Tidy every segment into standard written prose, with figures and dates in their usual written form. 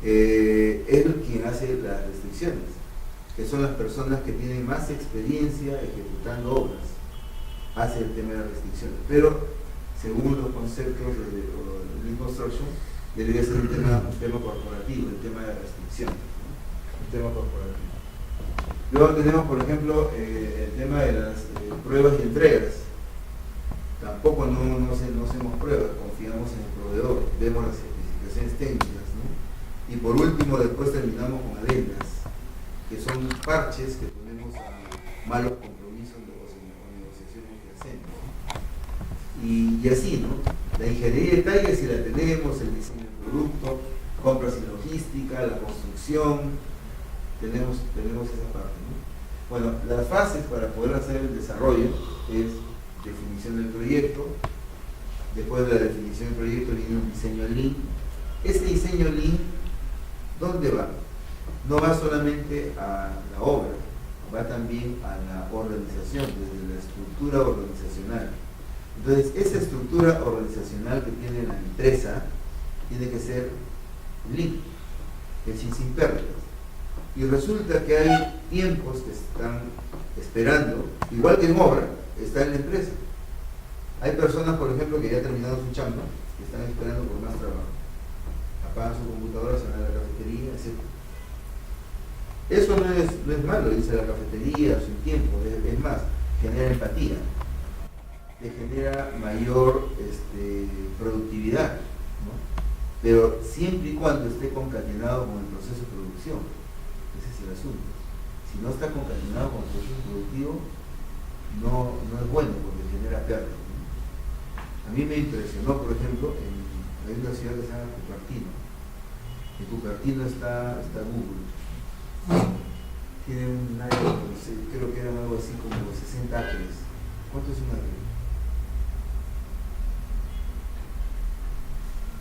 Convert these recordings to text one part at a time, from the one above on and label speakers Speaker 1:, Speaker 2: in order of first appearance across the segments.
Speaker 1: es quien hace las restricciones, que son las personas que tienen más experiencia ejecutando obras, hace el tema de las restricciones. Pero, según los conceptos de Lean Construction, debería ser un tema corporativo, el tema de restricciones, ¿no? Un tema corporativo. Luego tenemos, por ejemplo, el tema de las pruebas y entregas. Tampoco no hacemos pruebas, confiamos en el proveedor, vemos las especificaciones técnicas, ¿no? Y por último, después terminamos con adendas, que son parches que ponemos a malos compromisos o negociaciones que hacemos, ¿no? Y así, ¿no? La ingeniería de detalle, si la tenemos, el diseño del producto, compras y logística, la construcción, tenemos esa parte, ¿no? Bueno, las fases para poder hacer el desarrollo es definición del proyecto. Después de la definición del proyecto viene un diseño Lean. Ese diseño Lean, ¿dónde va? No va solamente a la obra, va también a la organización, desde la estructura organizacional. Entonces, esa estructura organizacional que tiene la empresa tiene que ser Lean, es decir, sin pérdidas. Y resulta que hay tiempos que están esperando, igual que en obra, está en la empresa. Hay personas, por ejemplo, que ya terminaron su chamba, que están esperando por más trabajo. Apagan su computadora, se van a la cafetería, etc. Eso no es malo, dice la cafetería, su tiempo, es más, genera empatía, te genera mayor productividad, ¿no? Pero siempre y cuando esté concatenado con el proceso de producción. Ese es el asunto. Si no está concatenado con el proceso productivo, no es bueno porque genera pérdida, ¿no? A mí me impresionó, por ejemplo, hay una ciudad que se llama Cupertino. En Cupertino está Google. Tiene un área, creo que eran algo así como 60 acres. ¿Cuánto es un acre?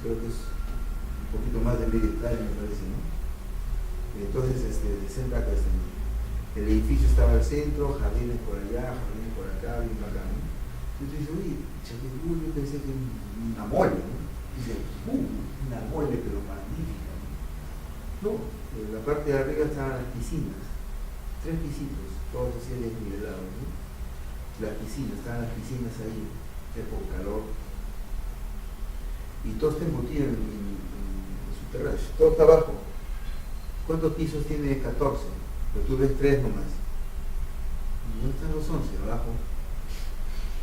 Speaker 1: Creo que es un poquito más de media hectárea, me parece, ¿no? Entonces, 60 acres. El edificio estaba al centro, jardines por allá, jardines por acá, bien bacán, ¿no? Entonces dice, oye, yo pensé que una mole, ¿no? Dice, una mole, pero magnífica, ¿no? En la parte de arriba estaban las piscinas, 3 pisitos, todos así desnivelados, ¿no? Las piscinas, estaban las piscinas ahí, con calor, y todo está embutido en su terraza, todo está abajo. ¿Cuántos pisos tiene? 14, pero tú ves 3 nomás. ¿Dónde están los 11? Abajo.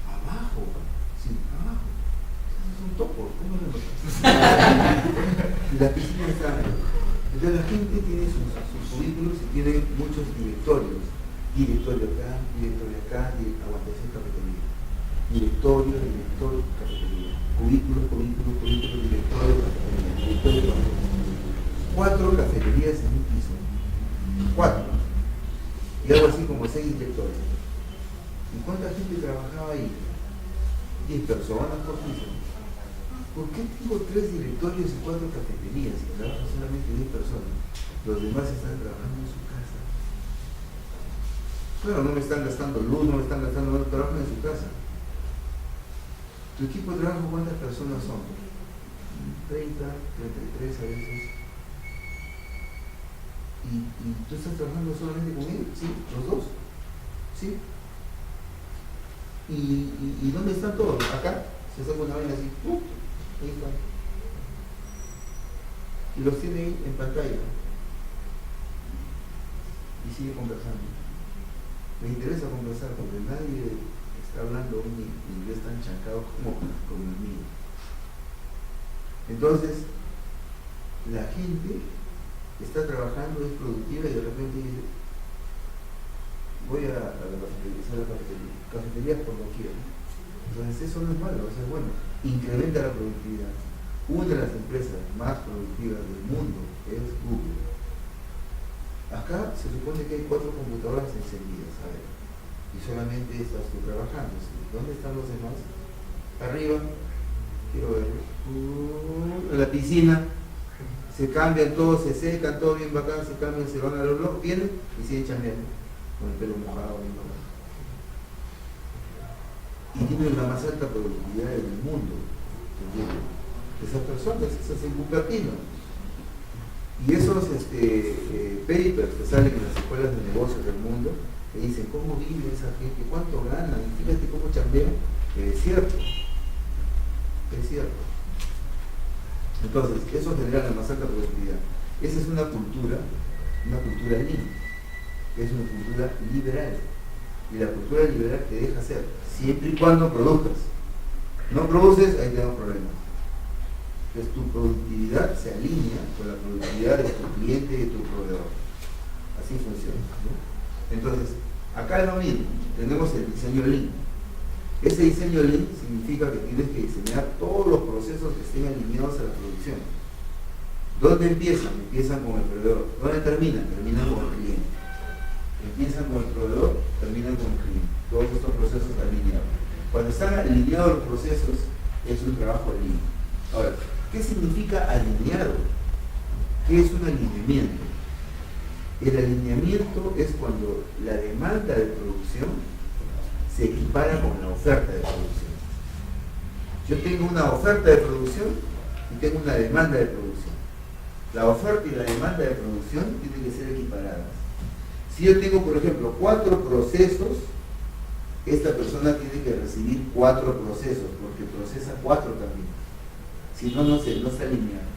Speaker 1: Abajo, sí, abajo. Esos son topos, ¿cómo lo notas? Y las piscinas están. Entonces la gente tiene sus cubículos y tiene muchos directorios. Directorio acá, cafetería. Directorio, cafetería. Cubículo, directorio, cafetería. 4 cafeterías en un piso. 4. Y algo así como 6 directorios. ¿Y cuánta gente trabajaba ahí? 10 personas por piso. ¿Por qué tengo 3 directorios y 4 cafeterías y trabajan solamente 10 personas? Los demás están trabajando en su casa. Bueno, no me están gastando luz, no me están gastando nada, trabajan en su casa. ¿Tu equipo de trabajo cuántas personas son? 30, 33 a veces. ¿Y tú estás trabajando solamente con ellos? Sí, los 2. ¿Sí? ¿Y dónde están todos? Acá. Se saca una vaina así. Ahí están. Y los tiene ahí en pantalla. Y sigue conversando. Me interesa conversar porque nadie está hablando un inglés tan chancado como el mío. Entonces, la gente está trabajando, es productiva y de repente dice, voy a la cafetería por lo quiero. Entonces eso no es malo, eso es bueno. Incrementa la productividad. Una de las empresas más productivas del mundo es Google. Acá se supone que hay 4 computadoras encendidas, a ver, y solamente estás tú trabajando. ¿Dónde están los demás? Arriba, quiero verlo. En la piscina. Se cambian todos, se secan, todo bien bacán, se cambian, se van al horno, vienen y siguen chambeando con el pelo mojado, bien bacán. Y tienen la más alta productividad del mundo, ¿entiendes? Esas personas, esas en Cupertino. Y esos papers que salen en las escuelas de negocios del mundo, que dicen cómo vive esa gente, cuánto ganan, y fíjate cómo chambean, es cierto, es cierto. Entonces, eso genera la más alta productividad. Esa es una cultura lean, que es una cultura liberal. Y la cultura liberal te deja hacer, siempre y cuando produzcas. No produces, ahí tenemos problemas. Entonces tu productividad se alinea con la productividad de tu cliente y de tu proveedor. Así funciona, ¿no? Entonces, acá es lo mismo, tenemos el diseño lean. Ese diseño lean significa que tienes que diseñar todos los procesos que estén alineados a la producción. ¿Dónde empiezan? Empiezan con el proveedor. ¿Dónde terminan? Terminan con el cliente. Empiezan con el proveedor, terminan con el cliente. Todos estos procesos alineados. Cuando están alineados los procesos, es un trabajo lean. Ahora, ¿qué significa alineado? ¿Qué es un alineamiento? El alineamiento es cuando la demanda de producción se equipara con la oferta de producción. Yo tengo una oferta de producción y tengo una demanda de producción. La oferta y la demanda de producción tienen que ser equiparadas. Si yo tengo, por ejemplo, 4 procesos, esta persona tiene que recibir 4 procesos, porque procesa 4 también. Si no, no está alineado.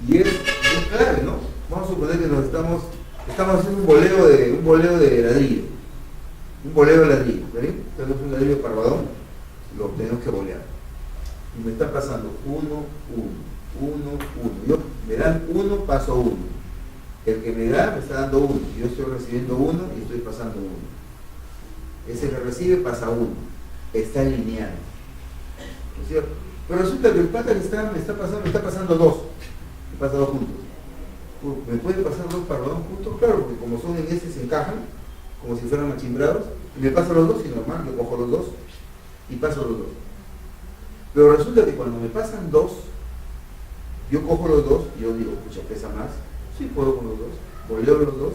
Speaker 1: Y es clave, ¿no? Vamos a suponer que estamos haciendo un boleo de ladrillo. Un boleo de ladrillo, ¿vale? Tenemos un ladrillo parvadón, lo tenemos que bolear. Y me está pasando 1, 1, 1, 1. Me dan 1, paso 1. El que me da me está dando 1. Yo estoy recibiendo 1 y estoy pasando 1. Ese que recibe pasa 1. Está alineado. ¿No es cierto? Pero resulta que el pata que me está pasando 2. Me pasa 2 juntos. ¿Me puede pasar 2 parvadones juntos? Claro, porque como son en ese se encajan, como si fueran machimbrados, y me paso los 2 y normal, yo cojo los 2 y paso los 2. Pero resulta que cuando me pasan 2, yo cojo los 2 y yo digo, pucha, pesa más, sí puedo con los 2, boleo los 2,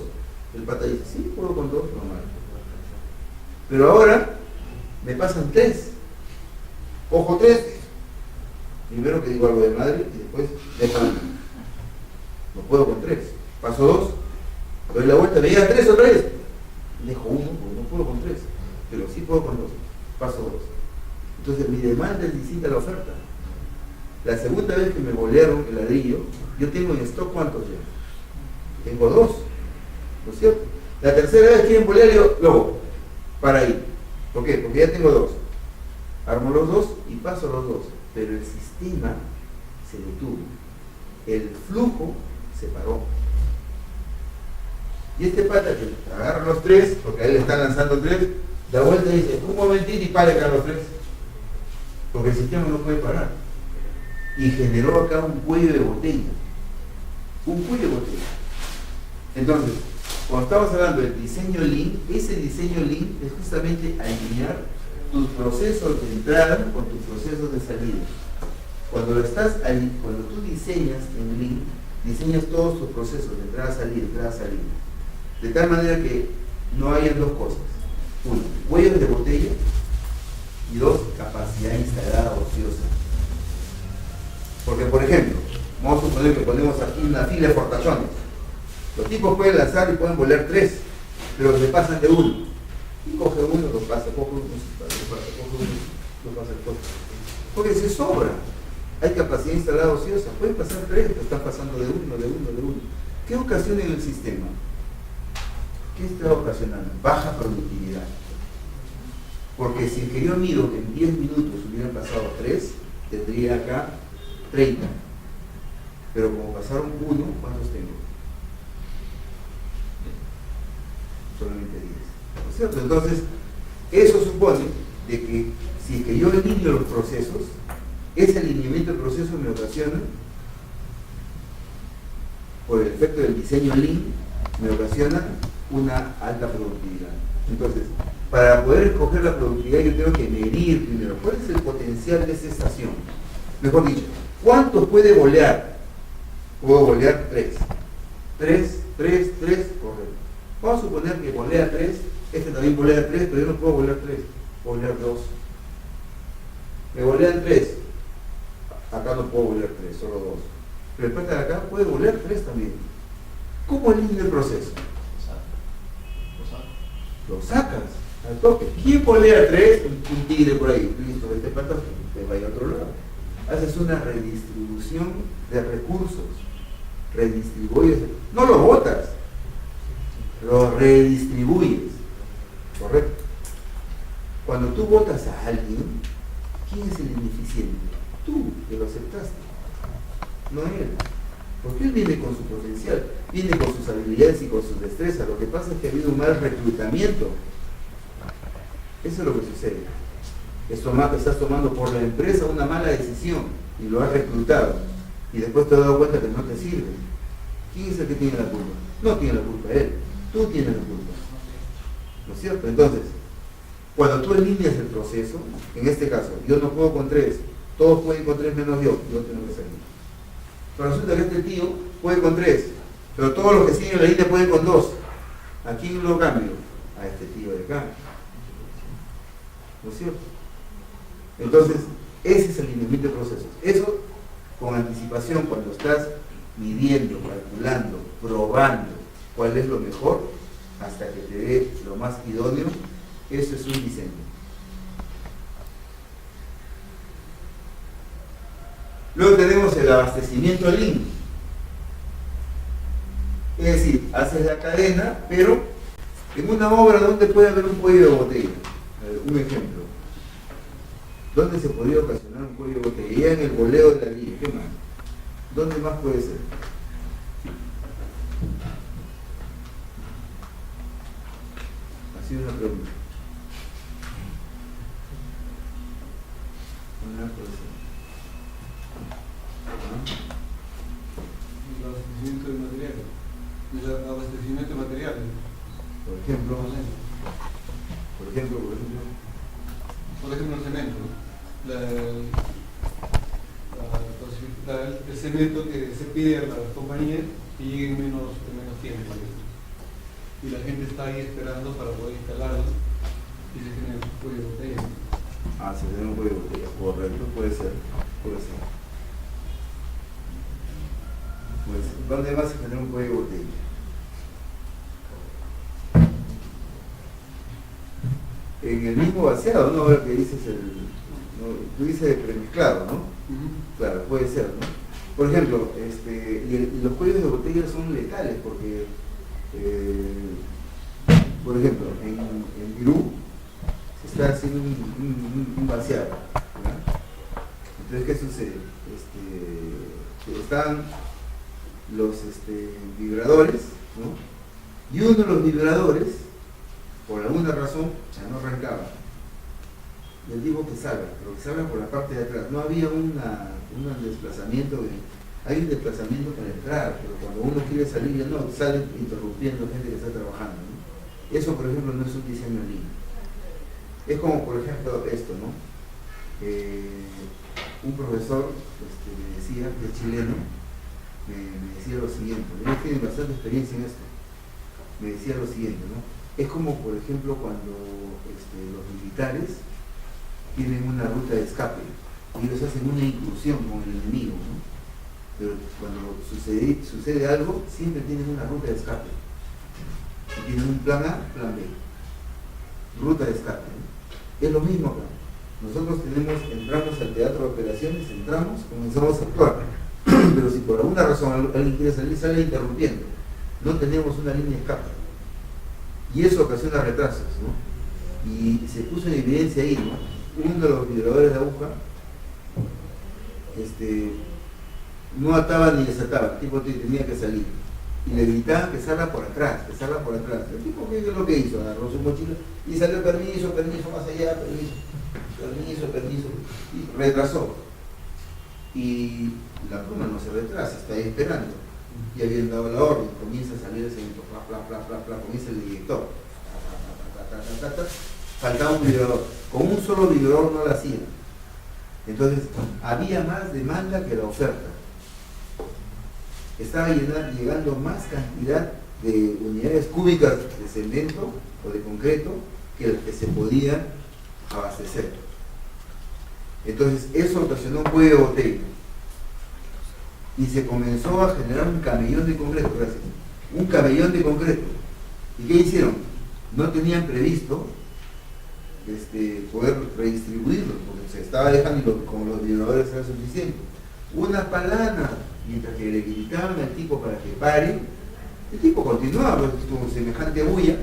Speaker 1: el pata dice, sí puedo con 2, normal. Pero ahora me pasan 3, cojo 3, primero que digo algo de madre y después dejo 1. No puedo con 3, paso 2, doy la vuelta, me llega 3 otra vez. Dejo 1 porque no puedo con 3, pero sí puedo con 2, paso 2. Entonces mi demanda es distinta a la oferta. La segunda vez que me bolearon el ladrillo, yo tengo en stock ¿cuántos ya? Tengo 2, ¿no es cierto? La tercera vez quieren bolear, yo luego, para ahí. ¿Por qué? Porque ya tengo 2. Armo los 2 y paso los 2, pero el sistema se detuvo. El flujo se paró. Y este pata que agarra los 3, porque a él le están lanzando 3, da vuelta y dice, un momentito y para acá los 3. Porque el sistema no puede parar. Y generó acá un cuello de botella. Un cuello de botella. Entonces, cuando estamos hablando del diseño lean, ese diseño lean es justamente alinear tus procesos de entrada con tus procesos de salida. Cuando tú diseñas en lean, diseñas todos tus procesos de entrada, salida. De tal manera que no hayan 2 cosas. 1, cuellos de botella, y 2, capacidad instalada ociosa. Porque, por ejemplo, vamos a suponer que ponemos aquí una fila de portachones. Los tipos pueden lanzar y pueden volar 3, pero se pasan de 1. Y coge uno, lo pasa, coge uno, lo pasa el coche. Porque se sobra. Hay capacidad instalada ociosa. Pueden pasar 3, pero están pasando de 1. ¿Qué ocasiona en el sistema? ¿Qué está ocasionando? Baja productividad. Porque si el que yo mido que en 10 minutos hubieran pasado 3, tendría acá 30. Pero como pasaron 1, ¿cuántos tengo? Solamente 10. ¿No es cierto? Entonces, eso supone de que si es que yo alineo los procesos, ese alineamiento de procesos me ocasiona, por el efecto del diseño lean, me ocasiona una alta productividad. Entonces, para poder escoger la productividad yo tengo que medir primero cuál es el potencial de esa estación. Mejor dicho, ¿cuánto puede volear? Puedo volear 3. 3, correcto. Vamos a suponer que volea 3, este también volea 3, pero yo no puedo volear 3, puedo volear 2. Me volean 3, acá no puedo volear 3, solo 2. pero el pata de acá puede bolear 3 también. ¿Cómo elimina el proceso? Lo sacas al toque. ¿Quién bolea 3? Un tigre por ahí. Listo, este pata te vaya a otro lado. Haces una redistribución de recursos. Redistribuyes. No lo botas, lo redistribuyes. ¿Correcto? Cuando tú votas a alguien, ¿quién es el ineficiente? Tú, que lo aceptaste, no él. Porque él viene con su potencial, viene con sus habilidades y con sus destrezas. Lo que pasa es que ha habido un mal reclutamiento. Eso es lo que sucede. Estás tomando por la empresa una mala decisión y lo has reclutado. Y después te has dado cuenta que no te sirve. ¿Quién es el que tiene la culpa? No tiene la culpa él, tú tienes la culpa. ¿No es cierto? Entonces, cuando tú alineas el proceso, en este caso, yo no puedo con 3, todos pueden con 3 menos yo tengo que salir. Pero resulta que este tío puede con 3, pero todos los que siguen la línea pueden con 2. ¿A quién lo cambio? A este tío de acá. ¿No es cierto? Entonces, ese es el alineamiento de procesos. Eso, con anticipación, cuando estás midiendo, calculando, probando cuál es lo mejor, hasta que te dé lo más idóneo, eso es un diseño. Luego tenemos el abastecimiento lean. Es decir, haces la cadena, pero en una obra donde puede haber un cuello de botella. Un ejemplo. ¿Dónde se podría ocasionar un cuello de botella? Ya en el boleo de la línea. ¿Qué más? ¿Dónde más puede ser? Así una pregunta. Una cosa.
Speaker 2: El abastecimiento de materiales. El abastecimiento de materiales.
Speaker 1: Por ejemplo,
Speaker 2: el cemento. El cemento que se pide a las compañías que llegue en menos tiempo. Y la gente está ahí esperando para poder instalarlo y se genera un cuello de botella.
Speaker 1: Se genera un cuello de botella, correcto, puede ser. ¿Dónde vas a generar un cuello de botella? En el mismo vaciado, ¿no? Ahora que dices tú dices premezclado, ¿no? Claro, puede ser, ¿no? Por ejemplo, y los cuellos de botella son letales porque, por ejemplo, en Perú se está haciendo un vaciado, ¿verdad? Entonces, ¿qué sucede? Están los vibradores, ¿no? Y uno de los vibradores, por alguna razón, ya no arrancaba. Le digo que salga, pero que salga por la parte de atrás. No había un desplazamiento, hay un desplazamiento para entrar, pero cuando uno quiere salir ya no, sale interrumpiendo gente que está trabajando, ¿no? Eso, por ejemplo, no es un diseño en línea. Es como, por ejemplo, esto, ¿no? Un profesor me decía, que es chileno, me decía lo siguiente, ellos tienen bastante experiencia en esto, me decía lo siguiente, ¿no? Es como, por ejemplo, cuando los militares tienen una ruta de escape y ellos hacen una incursión con el enemigo, ¿no? Pero cuando sucede algo, siempre tienen una ruta de escape. Y tienen un plan A, plan B. Ruta de escape, ¿no? Es lo mismo acá. Nosotros entramos al teatro de operaciones, comenzamos a actuar. Pero si por alguna razón alguien quiere salir, sale interrumpiendo. No tenemos una línea de escape. Y eso ocasiona retrasos, ¿no? Y se puso en evidencia ahí, ¿no? Uno de los vibradores de aguja no ataba ni desataba, el tipo tenía que salir. Y le gritaban que salga por atrás, que salga por atrás. El tipo, ¿qué es lo que hizo? Agarró su mochila y salió permiso, más allá, permiso, y retrasó. Y la pluma no se retrasa, está ahí esperando. Y habían dado la orden, comienza a salir el cemento, comienza el director. Faltaba un vibrador. Con un solo vibrador no lo hacían. Entonces, había más demanda que la oferta. Estaba llegando más cantidad de unidades cúbicas de cemento o de concreto que el que se podía abastecer. Entonces, eso ocasionó un cuello de botella. y se comenzó a generar un camellón de concreto, gracias, un camellón de concreto. ¿Y qué hicieron? No tenían previsto poder redistribuirlo, porque se estaba dejando y como los vibradores era suficiente. Una palana, mientras que le gritaban al tipo para que pare, el tipo continuaba pues, con semejante bulla.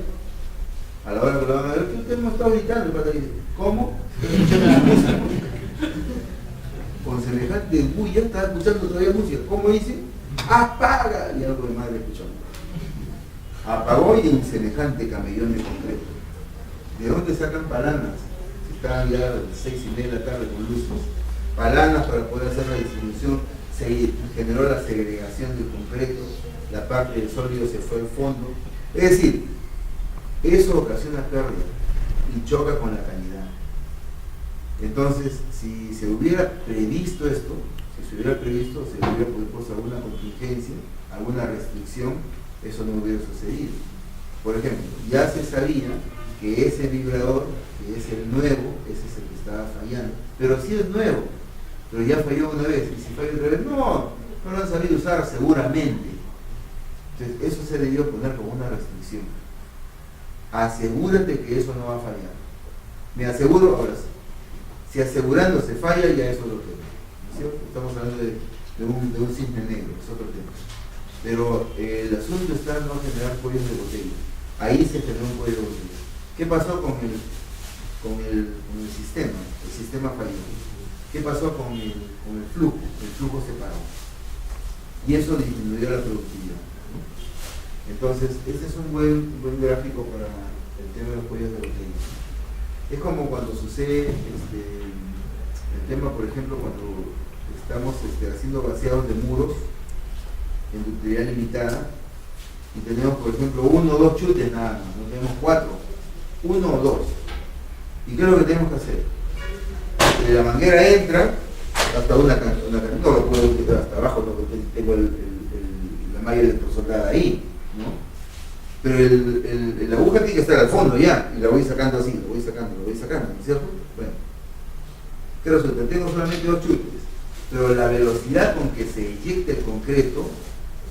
Speaker 1: A la hora que lo van a ver, usted no está gritando, el pata dice, ¿cómo? Con semejante bulla estaba escuchando todavía música. ¿Cómo dice? ¡Apaga! Y algo de madre escuchando. Apagó y en semejante camellón de concreto. ¿De dónde sacan palanas? Si estaban ya a las 6:30 de la tarde con luces. Palanas para poder hacer la distribución, se generó la segregación del concreto, la parte del sólido se fue al fondo. Es decir, eso ocasiona pérdida y choca con la calidad. Entonces, si se hubiera previsto esto, se hubiera puesto alguna contingencia, alguna restricción, eso no hubiera sucedido. Por ejemplo, ya se sabía que ese vibrador, que es el nuevo, ese es el que estaba fallando, pero sí es nuevo, pero ya falló una vez, y si falla otra vez, no lo han sabido usar seguramente. Entonces, eso se debió poner como una restricción. Asegúrate que eso no va a fallar. Me aseguro, ahora sí, si asegurando se falla, ya eso es lo que es, ¿cierto? Estamos hablando de un cisne negro, es otro tema. Pero el asunto está en no generar cuellos de botella. Ahí se generó un cuello de botella. ¿Qué pasó con el sistema? El sistema falló. ¿Qué pasó con el flujo? El flujo se paró. Y eso disminuyó la productividad. Entonces, este es un buen gráfico para el tema de los cuellos de botella. Es como cuando sucede el tema, por ejemplo, cuando estamos haciendo vaciados de muros en ductilidad limitada y tenemos, por ejemplo, 1 o 2 chutes nada más, no tenemos 4, 1 o 2. ¿Y qué es lo que tenemos que hacer? De la manguera entra hasta una cantidad, no lo puedo quitar hasta abajo, tengo la malla electrosoldada ahí, ¿no? Pero la aguja tiene que estar al fondo ya, y la voy sacando así, lo voy sacando, ¿no es cierto? Bueno, ¿qué resulta? Tengo solamente 2 chutes, pero la velocidad con que se eyecta el concreto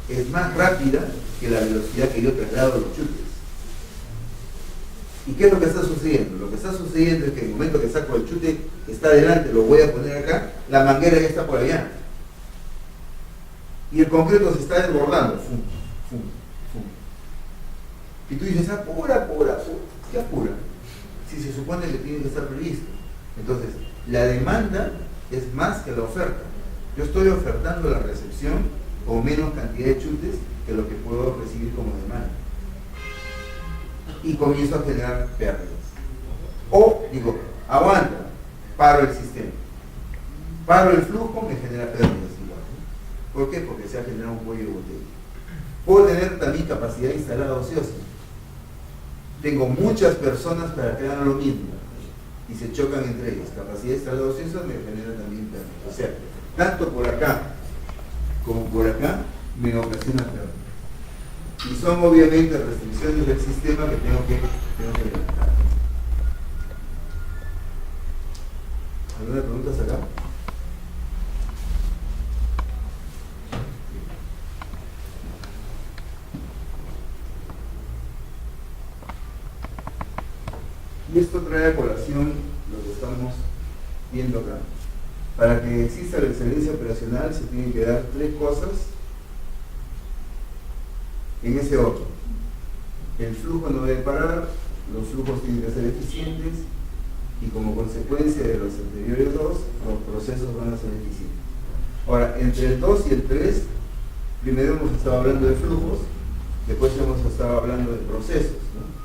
Speaker 1: es más rápida que la velocidad que yo traslado los chutes. ¿Y qué es lo que está sucediendo? Lo que está sucediendo es que en el momento que saco el chute que está adelante, lo voy a poner acá, la manguera ya está por allá. Y el concreto se está desbordando. Fum, fum, fum. Y tú dices, apura, ¿qué apura? Si se supone que tiene que estar previsto. Entonces, la demanda es más que la oferta. Yo estoy ofertando la recepción con menos cantidad de chutes que lo que puedo recibir como demanda. Y comienzo a generar pérdidas. O digo, aguanta, paro el sistema. Paro el flujo, me genera pérdidas igual. ¿Por qué? Porque se ha generado un cuello de botella. Puedo tener también capacidad instalada ociosa. Tengo muchas personas para que hagan lo mismo y se chocan entre ellas. Capacidad instalada ociosa me genera también pérdidas. O sea, tanto por acá como por acá me ocasiona pérdidas. Y son obviamente restricciones del sistema que tengo que levantar. ¿Alguna pregunta acá? Y esto trae a colación lo que estamos viendo acá. Para que exista la excelencia operacional se tienen que dar 3 cosas en ese orden. El flujo no debe parar, los flujos tienen que ser eficientes y como consecuencia de los anteriores 2, los procesos van a ser eficientes. Ahora, entre el 2 y el 3, primero hemos estado hablando de flujos, después hemos estado hablando de procesos, ¿no?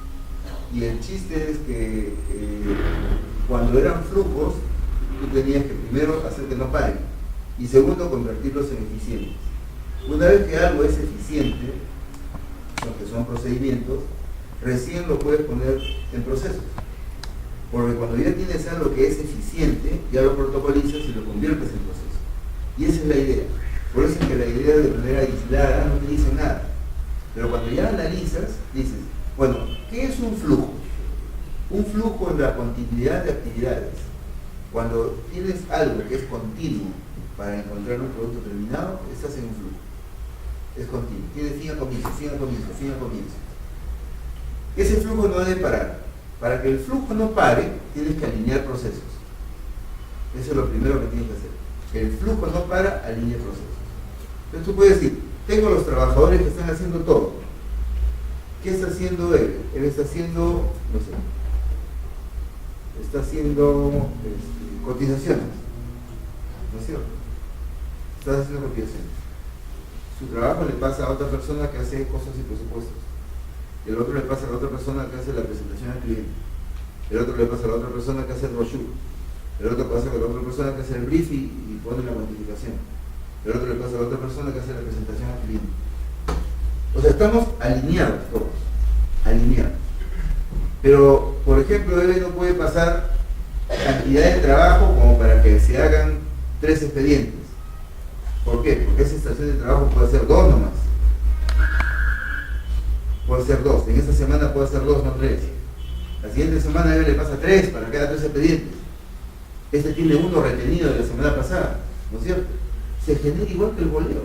Speaker 1: Y el chiste es que cuando eran flujos, tú tenías que primero hacer que no paren y segundo convertirlos en eficientes. Una vez que algo es eficiente, que son procedimientos, recién lo puedes poner en procesos. Porque cuando ya tienes algo que es eficiente, ya lo protocolizas y lo conviertes en proceso. Y esa es la idea. Por eso es que la idea de manera aislada no te dice nada. Pero cuando ya analizas, dices, bueno, ¿qué es un flujo? Un flujo es la continuidad de actividades. Cuando tienes algo que es continuo para encontrar un producto terminado, estás en un flujo. Es continuo. Tiene fin a comienzo, fin a comienzo, fin a comienzo. Ese flujo no debe parar. Para que el flujo no pare, tienes que alinear procesos. Eso es lo primero que tienes que hacer. Que el flujo no para, alinea procesos. Entonces tú puedes decir, tengo los trabajadores que están haciendo todo. ¿Qué está haciendo él? Él está haciendo, no sé, está haciendo cotizaciones. ¿No es cierto? Estás haciendo cotizaciones. Su trabajo le pasa a otra persona que hace costos y presupuestos. El otro le pasa a la otra persona que hace la presentación al cliente. El otro le pasa a la otra persona que hace el brochure. El otro pasa a la otra persona que hace el brief y pone la cuantificación. El otro le pasa a la otra persona que hace la presentación al cliente. O sea, estamos alineados todos. Alineados. Pero, por ejemplo, él no puede pasar cantidad de trabajo como para que se hagan 3 expedientes. ¿Por qué? Porque esa estación de trabajo puede ser 2 nomás. Puede ser 2. En esta semana puede ser 2, no 3. La siguiente semana a él le pasa 3 para que haga 3 expedientes. Este tiene 1 retenido de la semana pasada, ¿no es cierto? Se genera igual que el boleo.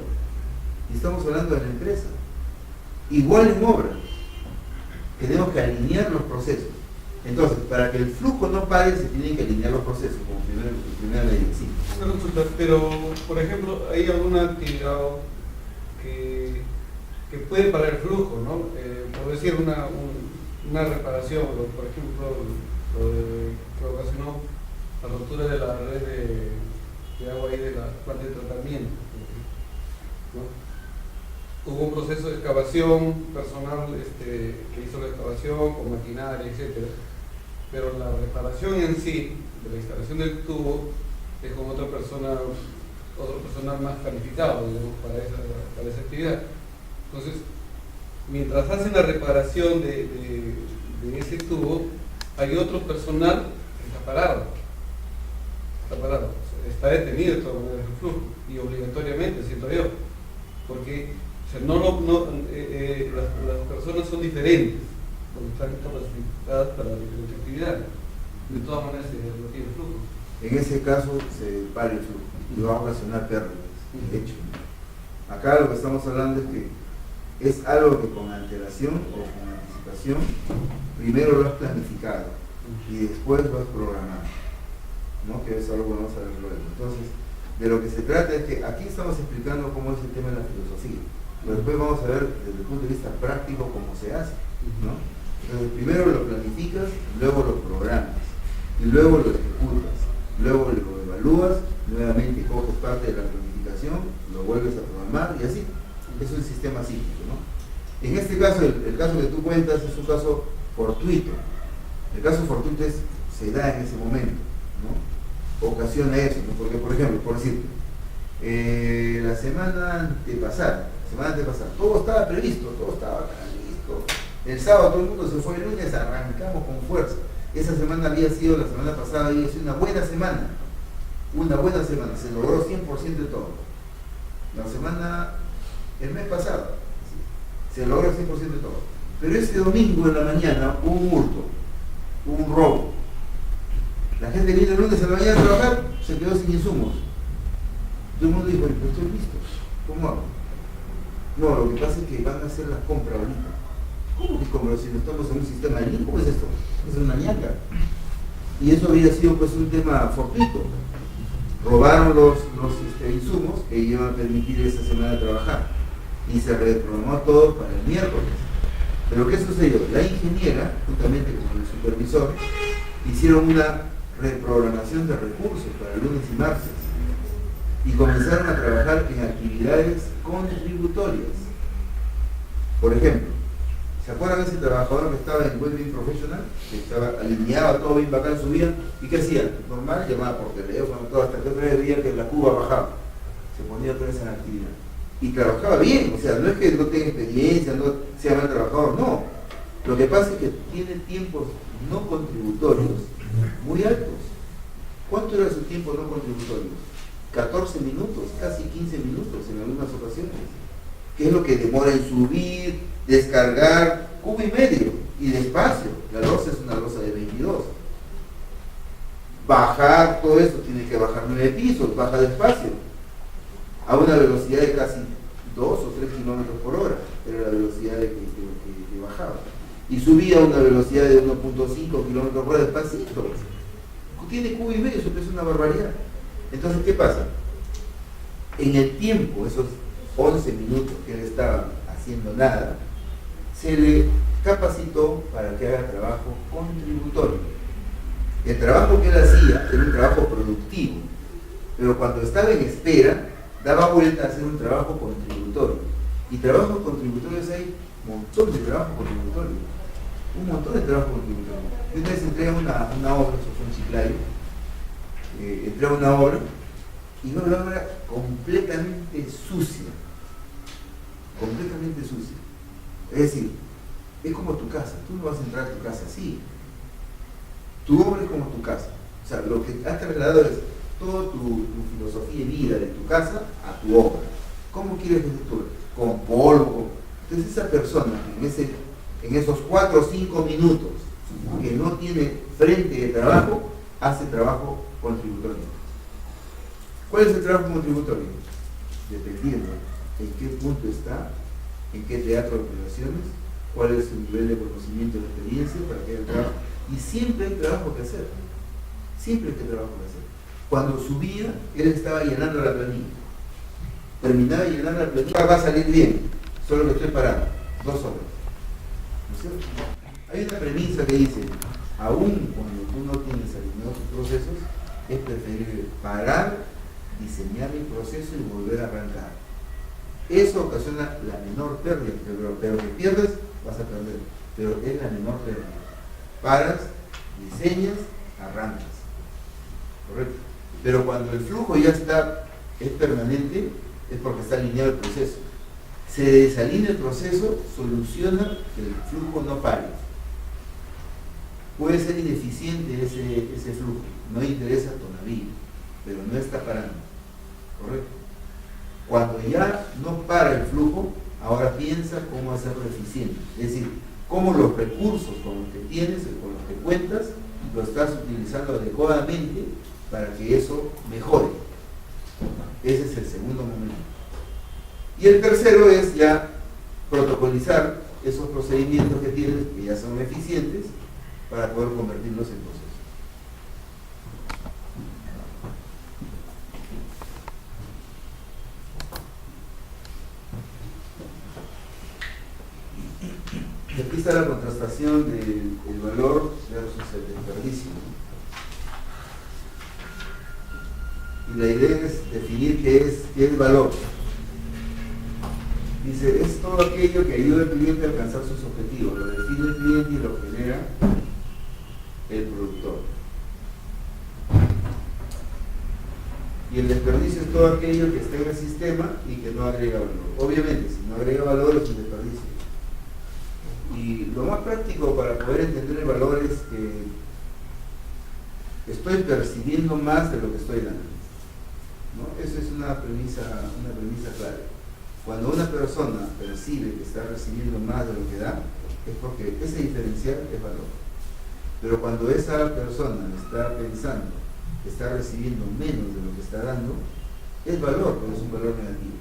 Speaker 1: Y estamos hablando de la empresa. Igual en obra. Tenemos que alinear los procesos. Entonces, para que el flujo no pare, se tienen que alinear los procesos, como primera medida. Sí.
Speaker 2: Una consulta, pero, por ejemplo, ¿hay alguna actividad que puede parar el flujo, ¿no? Por decir, una reparación, por ejemplo, lo que ocasionó la rotura de la red de agua ahí de la planta de tratamiento, ¿no? Hubo un proceso de excavación personal que hizo la excavación con maquinaria, etc. Pero la reparación en sí, de la instalación del tubo, es con otro personal más calificado, digamos, para esa actividad. Entonces, mientras hacen la reparación de ese tubo, hay otro personal que está parado, está detenido de todas maneras el flujo, y obligatoriamente, siento yo, porque o sea, las personas son diferentes, porque están capacitadas para diferentes actividades. De todas maneras se bloquea el flujo.
Speaker 1: En ese caso se para el flujo y va a ocasionar pérdidas, de hecho. Acá lo que estamos hablando es que es algo que con antelación o con anticipación primero lo has planificado y después lo has programado, ¿no? Que es algo que vamos a ver luego. Entonces, de lo que se trata es que aquí estamos explicando cómo es el tema de la filosofía, pero después vamos a ver desde el punto de vista práctico cómo se hace, ¿no? Entonces, primero lo planificas, luego lo programas, y luego lo ejecutas, luego lo evalúas, nuevamente coges parte de la planificación, lo vuelves a programar y así. Es un sistema cíclico, ¿no? En este caso, el caso que tú cuentas es un caso fortuito. El caso fortuito se da en ese momento, ¿no? Ocasiona eso, ¿no? Porque, por ejemplo, por decirte, la semana antepasada, todo estaba previsto, todo estaba listo. El sábado todo el mundo se fue, el lunes arrancamos con fuerza. Esa semana había sido, la semana pasada había sido una buena semana, se logró 100% de todo. El mes pasado, se logró el 100% de todo. Pero ese domingo en la mañana hubo un hurto, hubo un robo. La gente vino el lunes a la mañana a trabajar, se quedó sin insumos. Todo el mundo dijo, pero estoy listo, ¿cómo hago? No, lo que pasa es que van a hacer la compra ahorita. ¿Cómo que compra? Si no estamos en un sistema libre, ¿cómo es esto? Es una ñaca. Y eso había sido pues un tema fortuito. Robaron los insumos que iban a permitir esa semana trabajar. Y se reprogramó todo para el miércoles. Pero ¿qué sucedió? La ingeniera, juntamente con el supervisor, hicieron una reprogramación de recursos para lunes y martes y comenzaron a trabajar en actividades contributorias. Por ejemplo, ¿se acuerdan de ese trabajador que estaba en Wellbeing Professional? Que estaba alineado, todo bien bacán su vida. ¿Y qué hacía? Normal, llamaba por teléfono, todo, hasta que otro día veía que la Cuba bajaba. Se ponía otra vez en actividad. Y trabajaba bien, o sea, no es que no tenga experiencia, no sea mal trabajador, no. Lo que pasa es que tiene tiempos no contributorios muy altos. ¿Cuánto era su tiempo no contributorio? 14 minutos, casi 15 minutos en algunas ocasiones. ¿Qué es lo que demora en subir, descargar? 1,5 cubo y despacio. La losa es una losa de 22. Bajar todo esto, tiene que bajar 9 pisos, baja despacio. a una velocidad de casi 2 o 3 kilómetros por hora, era la velocidad que bajaba. Y subía a una velocidad de 1.5 kilómetros por hora despacito. Tiene cubo y medio, eso es una barbaridad. Entonces, ¿qué pasa? En el tiempo, esos 11 minutos que él estaba haciendo nada, se le capacitó para que haga trabajo contributorio. El trabajo que él hacía era un trabajo productivo, pero cuando estaba en espera, daba vuelta a hacer un trabajo contributorio. Y trabajos contributorios hay un montón de trabajo contributorio. Un montón de trabajo contributorio. Yo una vez entré a una obra, eso fue en Chiclayo, entré a una obra y veo la obra completamente sucia. Completamente sucia. Es decir, es como tu casa. Tú no vas a entrar a tu casa así. Tu obra es como tu casa. O sea, lo que has trasladado es toda tu filosofía de vida de tu casa a tu obra. ¿Cómo quieres que tu obra? Con polvo. Entonces esa persona en esos 4 o 5 minutos que no tiene frente de trabajo, hace trabajo contributorio. ¿Cuál es el trabajo contributorio? Dependiendo en qué punto está, en qué teatro de operaciones, cuál es su nivel de conocimiento y de experiencia para que haya trabajo. Y siempre hay trabajo que hacer. Siempre hay trabajo que hacer. Cuando subía, él estaba llenando la planilla. Terminaba de llenar la planilla, va a salir bien, solo que estoy parado, 2 horas. ¿No es cierto? Hay una premisa que dice, aún cuando tú no tienes alineados tus procesos, es preferible parar, diseñar el proceso y volver a arrancar. Eso ocasiona la menor pérdida, pero que pierdes, vas a perder. Pero es la menor pérdida. Paras, diseñas, arrancas. ¿Correcto? Pero cuando el flujo ya es permanente, es porque está alineado el proceso. Se desalinea el proceso, soluciona que el flujo no pare. Puede ser ineficiente ese flujo, no interesa todavía, pero no está parando. ¿Correcto? Cuando ya no para el flujo, ahora piensa cómo hacerlo eficiente. Es decir, cómo los recursos con los que tienes, con los que cuentas, lo estás utilizando adecuadamente para que eso mejore. Ese es el segundo momento. Y el tercero es ya protocolizar esos procedimientos que tienes, que ya son eficientes, para poder convertirlos en procesos. Aquí está la contrastación del valor versus el desperdicio. Y la idea es definir qué es valor. Dice, es todo aquello que ayuda al cliente a alcanzar sus objetivos, lo define el cliente y lo genera el productor. Y el desperdicio es todo aquello que está en el sistema y que no agrega valor. Obviamente, si no agrega valor es un desperdicio. Y lo más práctico para poder entender el valor es que estoy percibiendo más de lo que estoy dando, ¿no? Esa es una premisa clara. Cuando una persona percibe que está recibiendo más de lo que da, es porque ese diferencial es valor. Pero cuando esa persona está pensando que está recibiendo menos de lo que está dando, es valor, pero es un valor negativo.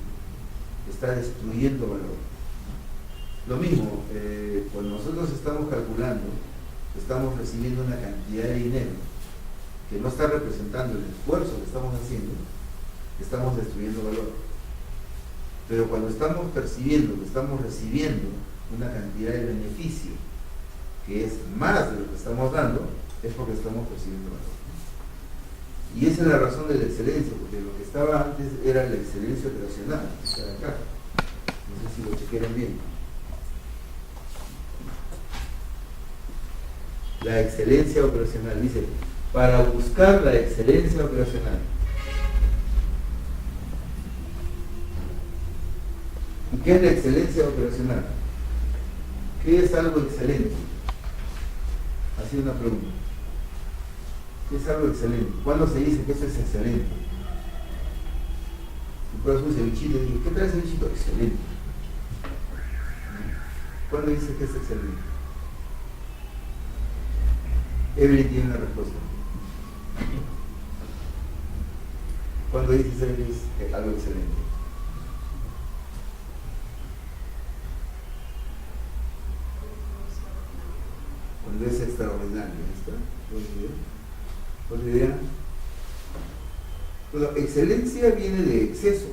Speaker 1: Está destruyendo valor. Lo mismo, cuando nosotros estamos calculando, estamos recibiendo una cantidad de dinero que no está representando el esfuerzo que estamos haciendo, estamos destruyendo valor. Pero cuando estamos percibiendo que estamos recibiendo una cantidad de beneficio que es más de lo que estamos dando, es porque estamos percibiendo valor. Y esa es la razón de la excelencia, porque lo que estaba antes era la excelencia operacional, está acá. No sé si lo chequearon bien. La excelencia operacional, dice, para buscar la excelencia operacional. ¿Y qué es la excelencia operacional? ¿Qué es algo excelente? Así una pregunta. ¿Qué es algo excelente? ¿Cuándo se dice que eso es excelente? Si pruebas un cevichito y dices, ¿qué trae cevichito? Excelente. ¿Cuándo dice que es excelente? Evelyn tiene una respuesta. ¿Cuándo dices que es algo excelente? pero es extraordinario. ¿Está? ¿Otra idea? Bueno, excelencia viene de exceso.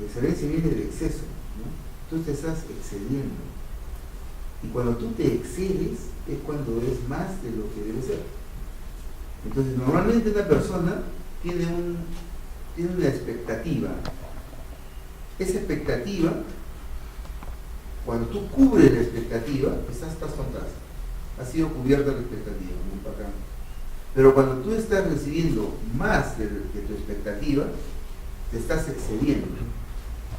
Speaker 1: Excelencia viene de exceso, ¿no? Tú te estás excediendo. Y cuando tú te excedes es cuando es más de lo que debe ser. Entonces, normalmente una persona tiene una expectativa. Esa expectativa, cuando tú cubres la expectativa, estás contado. Ha sido cubierta la expectativa, muy bacán. Pero cuando tú estás recibiendo más de tu expectativa, te estás excediendo.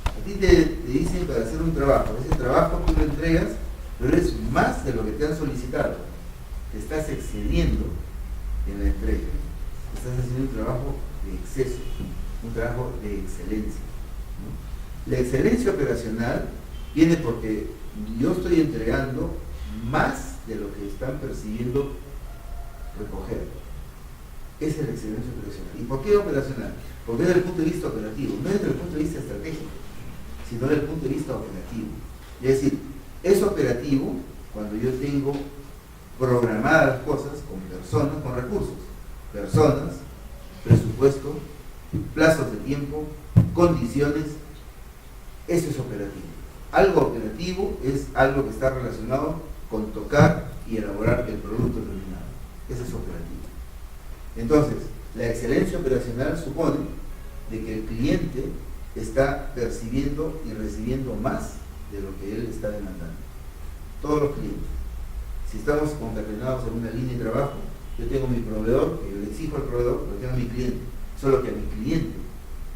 Speaker 1: A ti te dicen para hacer un trabajo, ese trabajo tú lo entregas, pero es más de lo que te han solicitado. Te estás excediendo en la entrega. Estás haciendo un trabajo de exceso, un trabajo de excelencia, ¿no? La excelencia operacional viene porque yo estoy entregando más de lo que están percibiendo recoger. Esa es la excelencia operacional. ¿Y por qué operacional? Porque desde el punto de vista operativo, no desde el punto de vista estratégico, sino desde el punto de vista operativo. Es decir, es operativo cuando yo tengo programadas las cosas con personas, con recursos, personas, presupuesto, plazos de tiempo, condiciones. Eso es operativo. Algo operativo es algo que está relacionado con tocar y elaborar el producto terminado. Eso es operativo. Entonces, la excelencia operacional supone de que el cliente está percibiendo y recibiendo más de lo que él está demandando. Todos los clientes. Si estamos concatenados en una línea de trabajo, yo tengo mi proveedor, que yo le exijo al proveedor, pero tengo a mi cliente. Solo que a mi cliente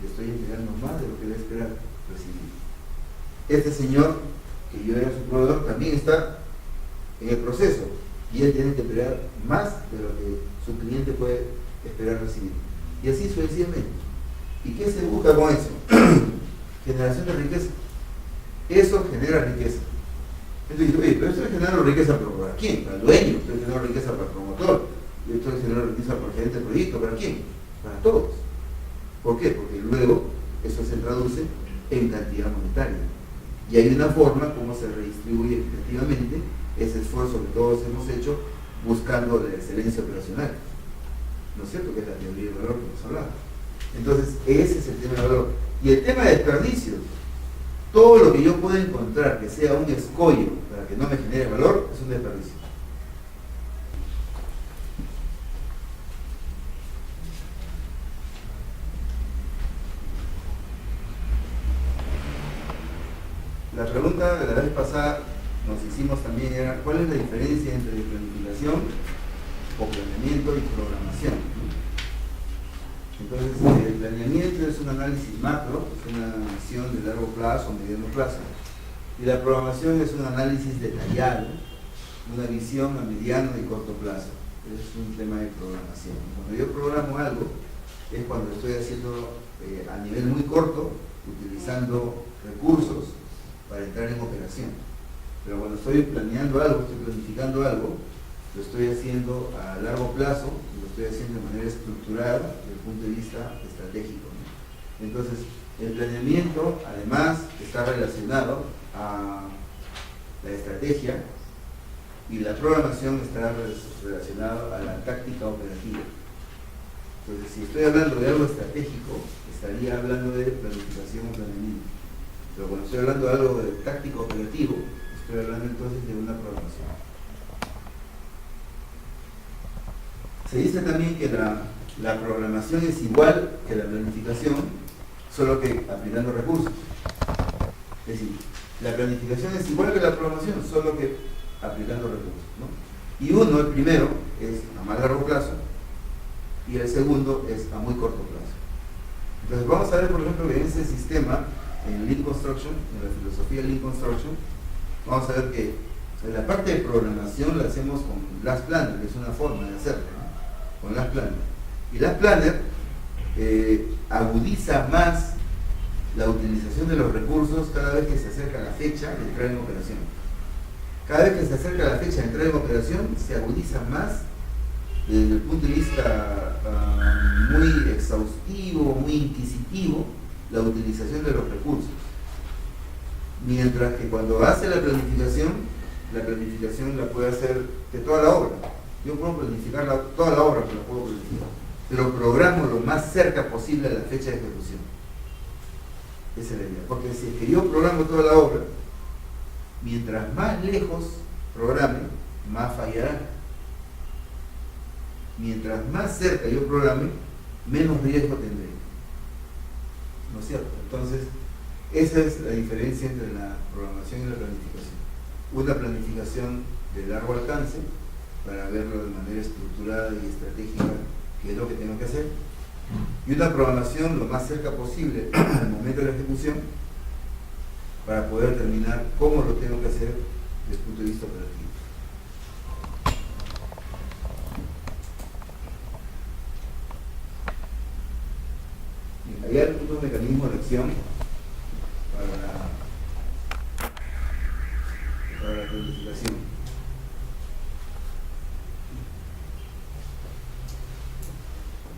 Speaker 1: le estoy entregando más de lo que él espera recibir. Este señor, que yo era su proveedor, también está en el proceso y él tiene que esperar más de lo que su cliente puede esperar recibir. Y así sucesivamente. ¿Y qué se busca con eso? Generación de riqueza. Eso genera riqueza. Entonces dice, oye, pero estoy generando riqueza ¿para quién? Para el dueño, estoy generando riqueza para el promotor, yo estoy generando riqueza para el gerente del proyecto, ¿para quién? Para todos. ¿Por qué? Porque luego eso se traduce en cantidad monetaria. Y hay una forma como se redistribuye efectivamente ese esfuerzo que todos hemos hecho buscando la excelencia operacional. ¿No es cierto? Que es la teoría del valor que hemos hablado. Entonces, ese es el tema del valor. Y el tema de desperdicios. Todo lo que yo pueda encontrar que sea un escollo para que no me genere valor es un desperdicio. La pregunta de la vez pasada nos hicimos también era ¿cuál es la diferencia entre planificación o planeamiento y programación? Entonces, el planeamiento es un análisis macro, es una visión de largo plazo o mediano plazo. Y la programación es un análisis detallado, una visión a mediano y corto plazo. Es un tema de programación. Cuando yo programo algo, es cuando estoy haciendo a nivel muy corto, utilizando recursos para entrar en operación. Pero cuando estoy planeando algo, estoy planificando algo, lo estoy haciendo a largo plazo, lo estoy haciendo de manera estructurada desde el punto de vista estratégico, ¿no? Entonces, el planeamiento además está relacionado a la estrategia y la programación está relacionada a la táctica operativa. Entonces, si estoy hablando de algo estratégico, estaría hablando de planificación o planeamiento. Pero cuando estoy hablando de algo de táctico operativo, estoy hablando entonces de una programación. Se dice también que la programación es igual que la planificación, solo que aplicando recursos. Es decir, la planificación es igual que la programación, solo que aplicando recursos, ¿no? Y uno, el primero, es a más largo plazo y el segundo es a muy corto plazo. Entonces vamos a ver, por ejemplo, que en ese sistema, en Lean Construction, en la filosofía Lean Construction, vamos a ver que en la parte de programación la hacemos con Last Planner, que es una forma de hacerlo, ¿no? Con Last Planner. Y Last Planner agudiza más la utilización de los recursos cada vez que se acerca la fecha de entrar en operación. Cada vez que se acerca la fecha de entrar en operación, se agudiza más desde el punto de vista muy exhaustivo, muy inquisitivo, la utilización de los recursos. Mientras que cuando hace la planificación, la planificación la puede hacer de toda la obra. Yo puedo planificar toda la obra, pero la puedo planificar. Pero programo lo más cerca posible a la fecha de ejecución. Esa es la idea. Porque si es que yo programo toda la obra, mientras más lejos programe, más fallará. Mientras más cerca yo programe, menos riesgo tendré. ¿No es cierto? Entonces, esa es la diferencia entre la programación y la planificación. Una planificación de largo alcance, para verlo de manera estructurada y estratégica, que es lo que tengo que hacer, y una programación lo más cerca posible al momento de la ejecución, para poder determinar cómo lo tengo que hacer desde el punto de vista operativo. Hay algunos mecanismos de acción para la planificación.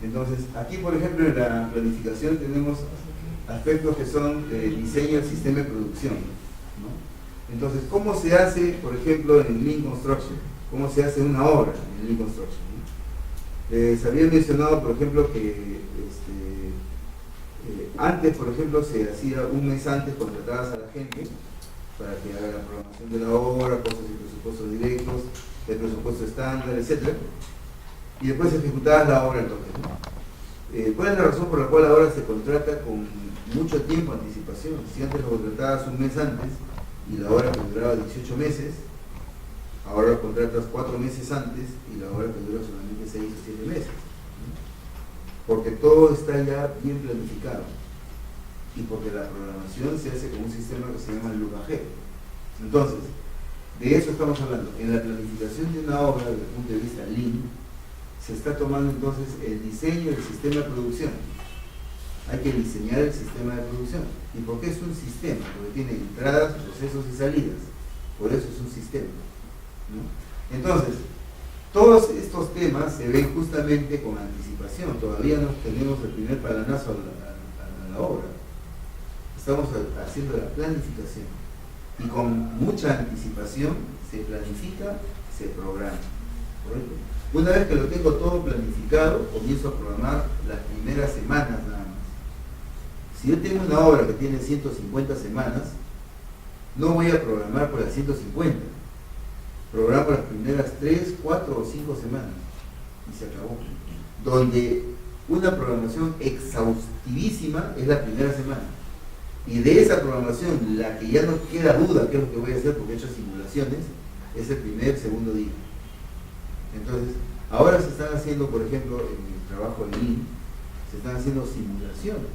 Speaker 1: Entonces, aquí por ejemplo en la planificación tenemos aspectos que son diseño del sistema de producción, ¿no? Entonces, ¿cómo se hace, por ejemplo, en Lean Construction? ¿Cómo se hace una obra en Lean Construction? ¿No? Se había mencionado, por ejemplo, que antes, por ejemplo, se hacía un mes antes, contratabas a la gente para que haga la programación de la obra, cosas de presupuestos directos, el presupuesto estándar, etc. Y después ejecutabas la obra al toque, ¿no? ¿Cuál es la razón por la cual ahora se contrata con mucho tiempo de anticipación? Si antes lo contratabas un mes antes y la obra que duraba 18 meses, ahora lo contratas 4 meses antes y la obra que dura solamente 6 o 7 meses, ¿no? Porque todo está ya bien planificado y porque la programación se hace con un sistema que se llama Lugajero. Entonces, de eso estamos hablando. En la planificación de una obra, desde el punto de vista Lean, se está tomando entonces el diseño del sistema de producción. Hay que diseñar el sistema de producción. ¿Y por qué es un sistema? Porque tiene entradas, procesos y salidas. Por eso es un sistema, ¿no? Entonces, todos estos temas se ven justamente con anticipación. Todavía no tenemos el primer palanazo a la obra. Estamos haciendo la planificación. Y con mucha anticipación se planifica, se programa. ¿Correcto? Una vez que lo tengo todo planificado, comienzo a programar las primeras semanas nada más. Si yo tengo una obra que tiene 150 semanas, no voy a programar por las 150. Programo las primeras 3, 4 o 5 semanas. Y se acabó. Donde una programación exhaustivísima es la primera semana. Y de esa programación, la que ya no queda duda qué es lo que voy a hacer porque he hecho simulaciones, es el primer, segundo día. Entonces, ahora se están haciendo, por ejemplo, en el trabajo de Lean, se están haciendo simulaciones.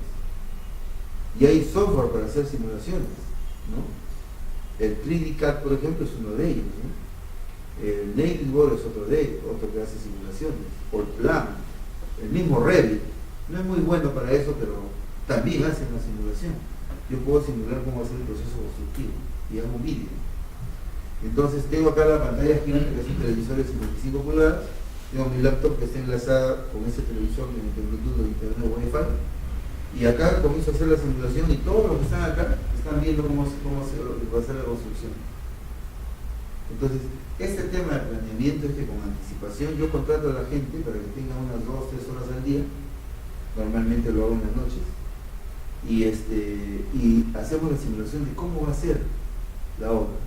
Speaker 1: Y hay software para hacer simulaciones, ¿no? El 3D-CAD, por ejemplo, es uno de ellos, ¿no? El Nativeboard es otro de ellos, otro que hace simulaciones. O el Plan, el mismo Revit. No es muy bueno para eso, pero también hace una simulación. Yo puedo simular cómo hacer el proceso constructivo y hago un vídeo. Entonces tengo acá la pantalla gigante que es un televisor de 55 pulgadas, tengo mi laptop que está enlazada con ese televisor mediante Bluetooth o internet Wi-Fi, y acá comienzo a hacer la simulación y todos los que están acá están viendo cómo se va a hacer la construcción. Entonces, este tema de planeamiento es que con anticipación yo contrato a la gente para que tenga unas 2 o 3 horas al día, normalmente lo hago en las noches, y hacemos la simulación de cómo va a ser la obra.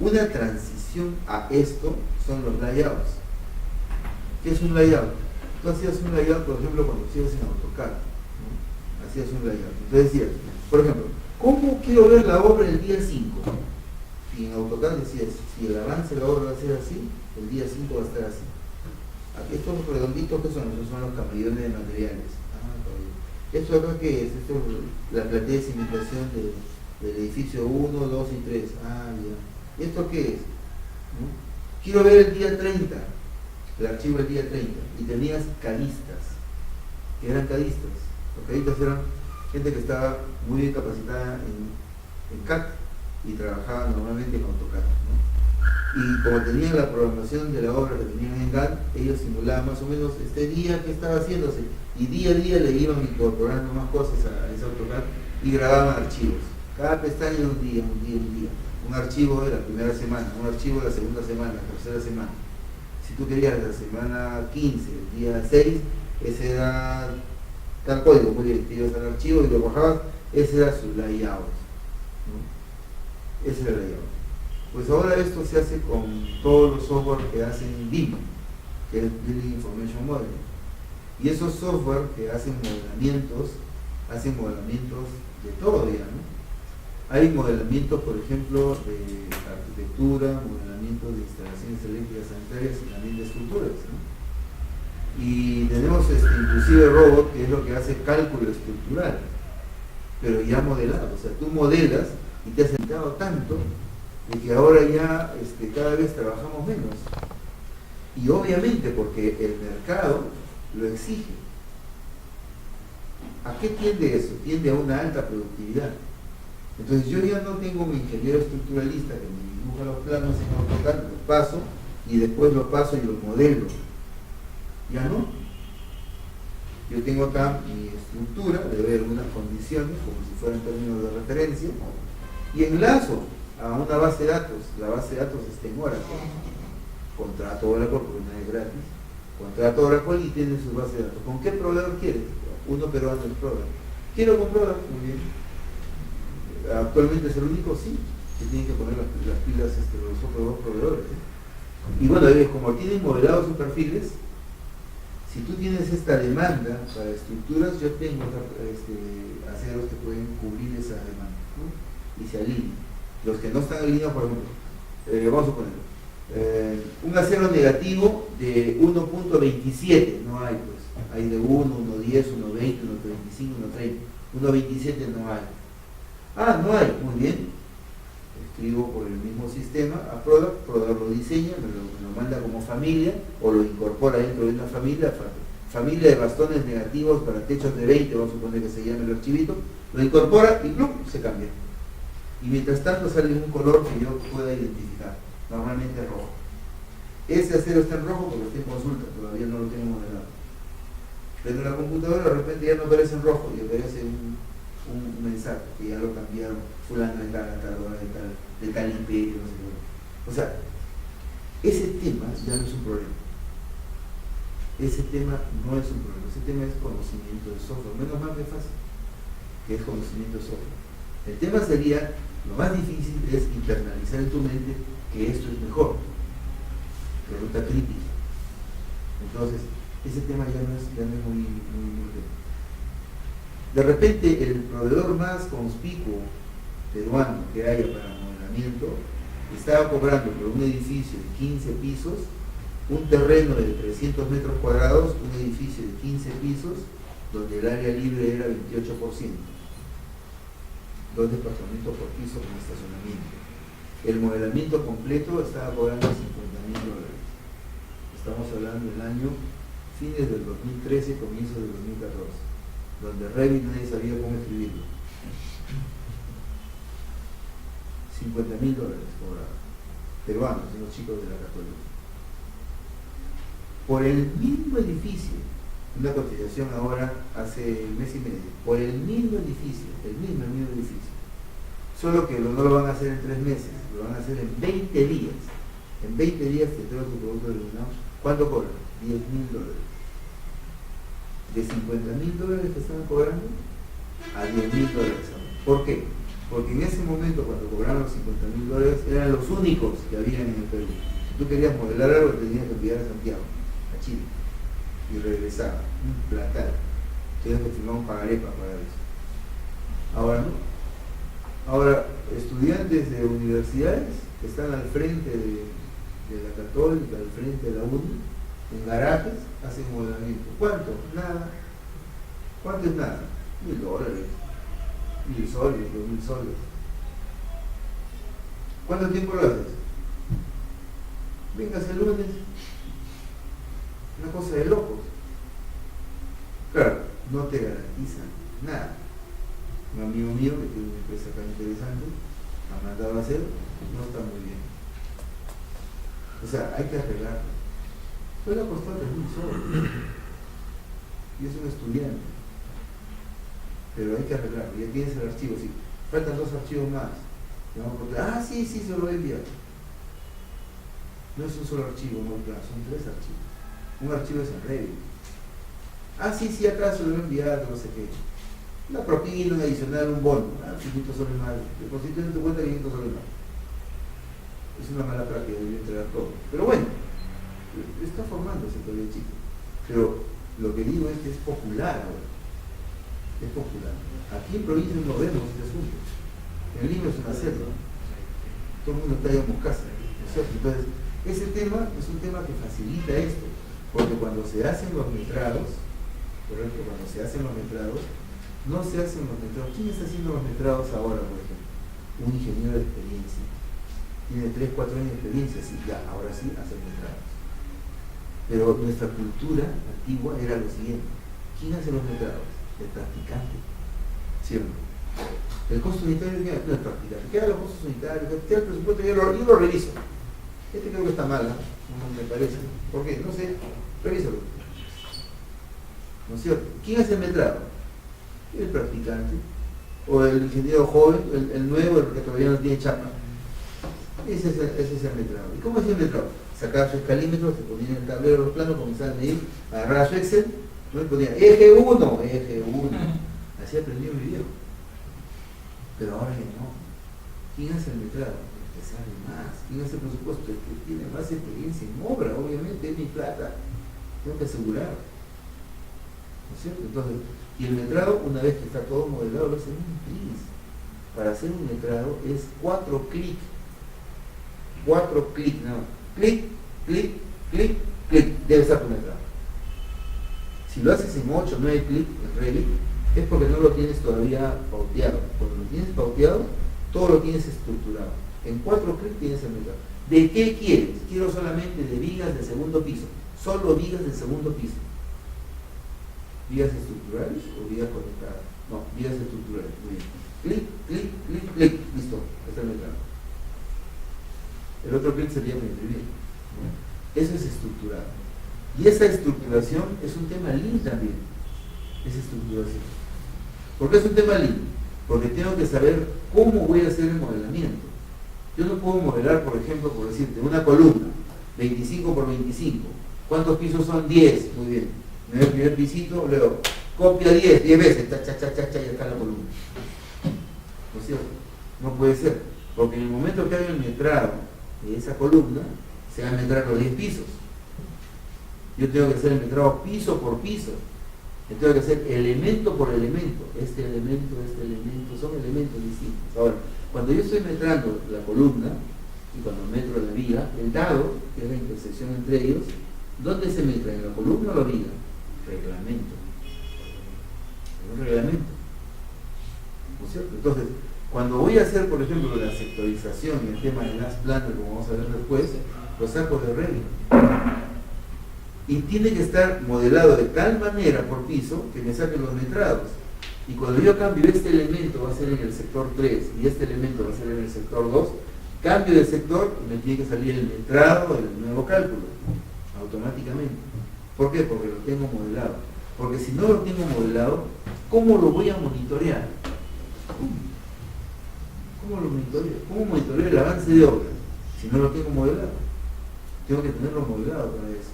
Speaker 1: Una transición a esto son los layouts. ¿Qué es un layout? Tú hacías un layout, por ejemplo, cuando hacías en AutoCAD, ¿no? Hacías un layout. Entonces decías, por ejemplo, ¿cómo quiero ver la obra el día 5? Y en AutoCAD decías, si el avance de la obra va a ser así, el día 5 va a estar así. Aquí estos redonditos, ¿qué son? Estos son los camellones de materiales. ¿Esto acá qué es? Esto es la platea de cimentación del edificio 1, 2 y 3. Ah, ya. ¿Y esto qué es? ¿No? Quiero ver el día 30, el archivo del día 30, y tenías cadistas. ¿Qué eran cadistas? Los cadistas eran gente que estaba muy bien capacitada en CAD y trabajaba normalmente en AutoCAD, ¿no? Y como tenían la programación de la obra que tenían en GAN, ellos simulaban más o menos este día que estaba haciéndose, y día a día le iban incorporando más cosas a ese AutoCAD y grababan archivos. Cada pestaña un día. Un archivo de la primera semana, un archivo de la segunda semana, la tercera semana. Si tú querías la semana 15, el día 6, ese era tal código, muy bien, te ibas al archivo y lo bajabas, ese era su layout, ¿no? Ese era el layout. Pues ahora esto se hace con todos los software que hacen BIM, que es Building Information Modeling. Y esos software que hacen modelamientos de todo ya, ¿no? Hay modelamientos, por ejemplo, de arquitectura, modelamientos de instalaciones eléctricas sanitarias y también de estructuras, ¿no? Y tenemos inclusive robot, que es lo que hace cálculo estructural, pero ya modelado. O sea, tú modelas y te has sentado tanto de que ahora ya cada vez trabajamos menos. Y obviamente porque el mercado lo exige. ¿A qué tiende eso? Tiende a una alta productividad. Entonces yo ya no tengo un ingeniero estructuralista que me dibuja los planos en AutoCAD, los paso y después los paso y los modelo. Ya no. Yo tengo acá mi estructura, debe haber algunas condiciones, como si fueran términos de referencia, y enlazo a una base de datos. La base de datos está en Oracle. Contrato Oracle porque no es gratis. Contrato Oracle y tiene su base de datos. ¿Con qué proveedor quieres? Uno peruano el proveedor. Quiero con Oracle, muy bien. Actualmente es el único, sí, que tienen que poner las pilas los otros dos proveedores. Y bueno, como tienen modelados sus perfiles, si tú tienes esta demanda para estructuras, yo tengo aceros que pueden cubrir esa demanda, ¿no? Y se alinean. Los que no están alineados, por ejemplo, vamos a suponer, un acero negativo de 1.27, no hay, pues. Hay de 1, 1.10, 1.20, 1.25, 1.30. 1.27 no hay. Ah, no hay, muy bien. Escribo por el mismo sistema a Product lo diseña, me lo manda como familia o lo incorpora dentro de una familia de bastones negativos para techos de 20, vamos a suponer que se llame el archivito, lo incorpora y ¡plum!, se cambia. Y mientras tanto sale un color que yo pueda identificar, normalmente rojo. Ese acero está en rojo porque está en consulta, todavía no lo tengo modelado. Pero en la computadora de repente ya no aparece en rojo y aparece un mensaje que ya lo cambiaron, fulano de tal imperio, no sé qué. O sea, ese tema ya no es un problema. Ese tema no es un problema, ese tema es conocimiento de software, menos mal que fácil, que es conocimiento de software. El tema sería, lo más difícil es internalizar en tu mente que esto es mejor, pregunta crítica. Entonces, ese tema ya no es muy de repente el proveedor más conspicuo peruano que haya para modelamiento estaba cobrando por un edificio de 15 pisos, un terreno de 300 metros cuadrados, un edificio de 15 pisos, donde el área libre era 28%, 2 departamentos por piso con estacionamiento. El modelamiento completo estaba cobrando $50,000. Estamos hablando del año fines del 2013, comienzos del 2014. Donde Revit nadie sabía cómo escribirlo. $50,000 cobrados, peruanos, unos chicos de la Católica. Por el mismo edificio, una cotización ahora hace mes y medio, por el mismo edificio, el mismo edificio. Solo que no lo van a hacer en 3 meses, lo van a hacer en 20 días. En 20 días te traigo tu producto terminado. ¿Cuánto cobran? $10,000. De $50,000 que estaban cobrando a $10,000. ¿Por qué? Porque en ese momento, cuando cobraron los $50,000, eran los únicos que habían en el Perú. Si tú querías modelar algo, te tenías que enviar a Santiago, a Chile, y regresar, un platal. Tenías que firmar un pagaré para pagar eso. Ahora no. Ahora, estudiantes de universidades que están al frente de la Católica, al frente de la UNI, en garajes, hacen modelamiento. ¿Cuánto? Nada. ¿Cuánto es nada? $1,000, 1.000 soles, 2.000 soles. ¿Cuánto tiempo lo haces? Vengas el lunes. Una cosa de locos. Claro, no te garantiza nada. Un amigo mío que tiene una empresa acá interesante, ha mandado a hacer, no está muy bien. O sea, hay que arreglarlo. Puede costar $3,000 soles. Y es un estudiante. Pero hay que arreglarlo. Ya tienes el archivo, sí. faltan 2 archivos más. Sí, se lo voy a enviar. No es un solo archivo, no, claro, son 3 archivos. Un archivo es en Revit. Sí, acá se lo voy a enviar, no sé qué. Una propina, un adicional, un bono. 500 soles más. Deposito en tu cuenta 500 soles más. Es una mala práctica, debería entregar todo. Pero bueno, está formándose todavía, chico. Pero lo que digo es que es popular ahora. Es popular. Aquí en provincia no vemos este asunto. En Lima es una selva. Todo el mundo está allá en casa, ¿no es cierto? Entonces, ese tema es un tema que facilita esto, porque cuando se hacen los metrados, correcto, cuando se hacen los metrados, no se hacen los metrados. ¿Quién está haciendo los metrados ahora, por ejemplo? Un ingeniero de experiencia. Tiene 3, 4 años de experiencia, sí, ya, ahora sí hacen metrados. Pero nuestra cultura antigua era lo siguiente: ¿quién hace los metrados? El practicante. ¿Cierto? El costo unitario no es practicante. ¿Qué los costos unitarios? ¿Qué el presupuesto? Yo lo reviso. Este creo que está mal, ¿no? No me parece. ¿Por qué? No sé. Revísalo. ¿No es cierto? ¿Quién hace el metrado? El practicante. O el ingeniero joven, el nuevo, el que todavía no tiene chapa. Ese es el metrado. ¿Y cómo es el metrado? Sacaba su escalímetro, se ponía en el tablero de los planos, comenzaba a medir, agarraba su Excel, ¿no? Y ponía eje 1. Así aprendió mi viejo. Pero ahora ya no. ¿Quién hace el metrado? El que sabe más. ¿Quién hace el presupuesto? El que tiene más experiencia en obra, obviamente, es mi plata. Tengo que asegurar. ¿No es cierto? Entonces, y el metrado, una vez que está todo modelado, lo hacen un tris. Para hacer un metrado es 4 clics. 4 clics, nada más. Clic, clic, clic, clic. Debe estar tu metrado. Si lo haces en 8, 9 clics en Revit, es porque no lo tienes todavía pauteado. Cuando lo tienes pauteado, todo lo tienes estructurado. En 4 clics tienes el metrado. ¿De qué quieres? Quiero solamente de vigas del segundo piso. Solo vigas del segundo piso. ¿Vigas estructurales o vigas conectadas? No, vigas estructurales. Muy bien. Clic, clic, clic, clic. Listo. Está el metrado. El otro clic sería para imprimir. Eso es estructurado. Y esa estructuración es un tema lean también. Esa estructuración. ¿Por qué es un tema lean? Porque tengo que saber cómo voy a hacer el modelamiento. Yo no puedo modelar, por ejemplo, por decirte, una columna 25 por 25. ¿Cuántos pisos son? 10. Muy bien. Me doy el primer pisito, luego copia 10 veces, y acá la columna. ¿No es cierto? No puede ser. Porque en el momento que haga el metrado de esa columna, se va a metrar los 10 pisos. Yo tengo que hacer el metrado piso por piso. Yo tengo que hacer elemento por elemento. Este elemento, son elementos distintos. Ahora, cuando yo estoy metrando la columna y cuando metro la viga, el dado, que es la intersección entre ellos, ¿dónde se metra? ¿En la columna o la viga? Reglamento. Es un reglamento. ¿No es cierto? Entonces, cuando voy a hacer, por ejemplo, la sectorización y el tema de las plantas, como vamos a ver después, lo saco de Revit. Y tiene que estar modelado de tal manera por piso que me saquen los metrados. Y cuando yo cambio este elemento va a ser en el sector 3 y este elemento va a ser en el sector 2, cambio de sector y me tiene que salir el metrado del nuevo cálculo, automáticamente. ¿Por qué? Porque lo tengo modelado. Porque si no lo tengo modelado, ¿cómo lo voy a monitorear? ¿Cómo lo monitoreo? ¿Cómo monitoreo el avance de obra? Si no lo tengo modelado. Tengo que tenerlo modelado para eso.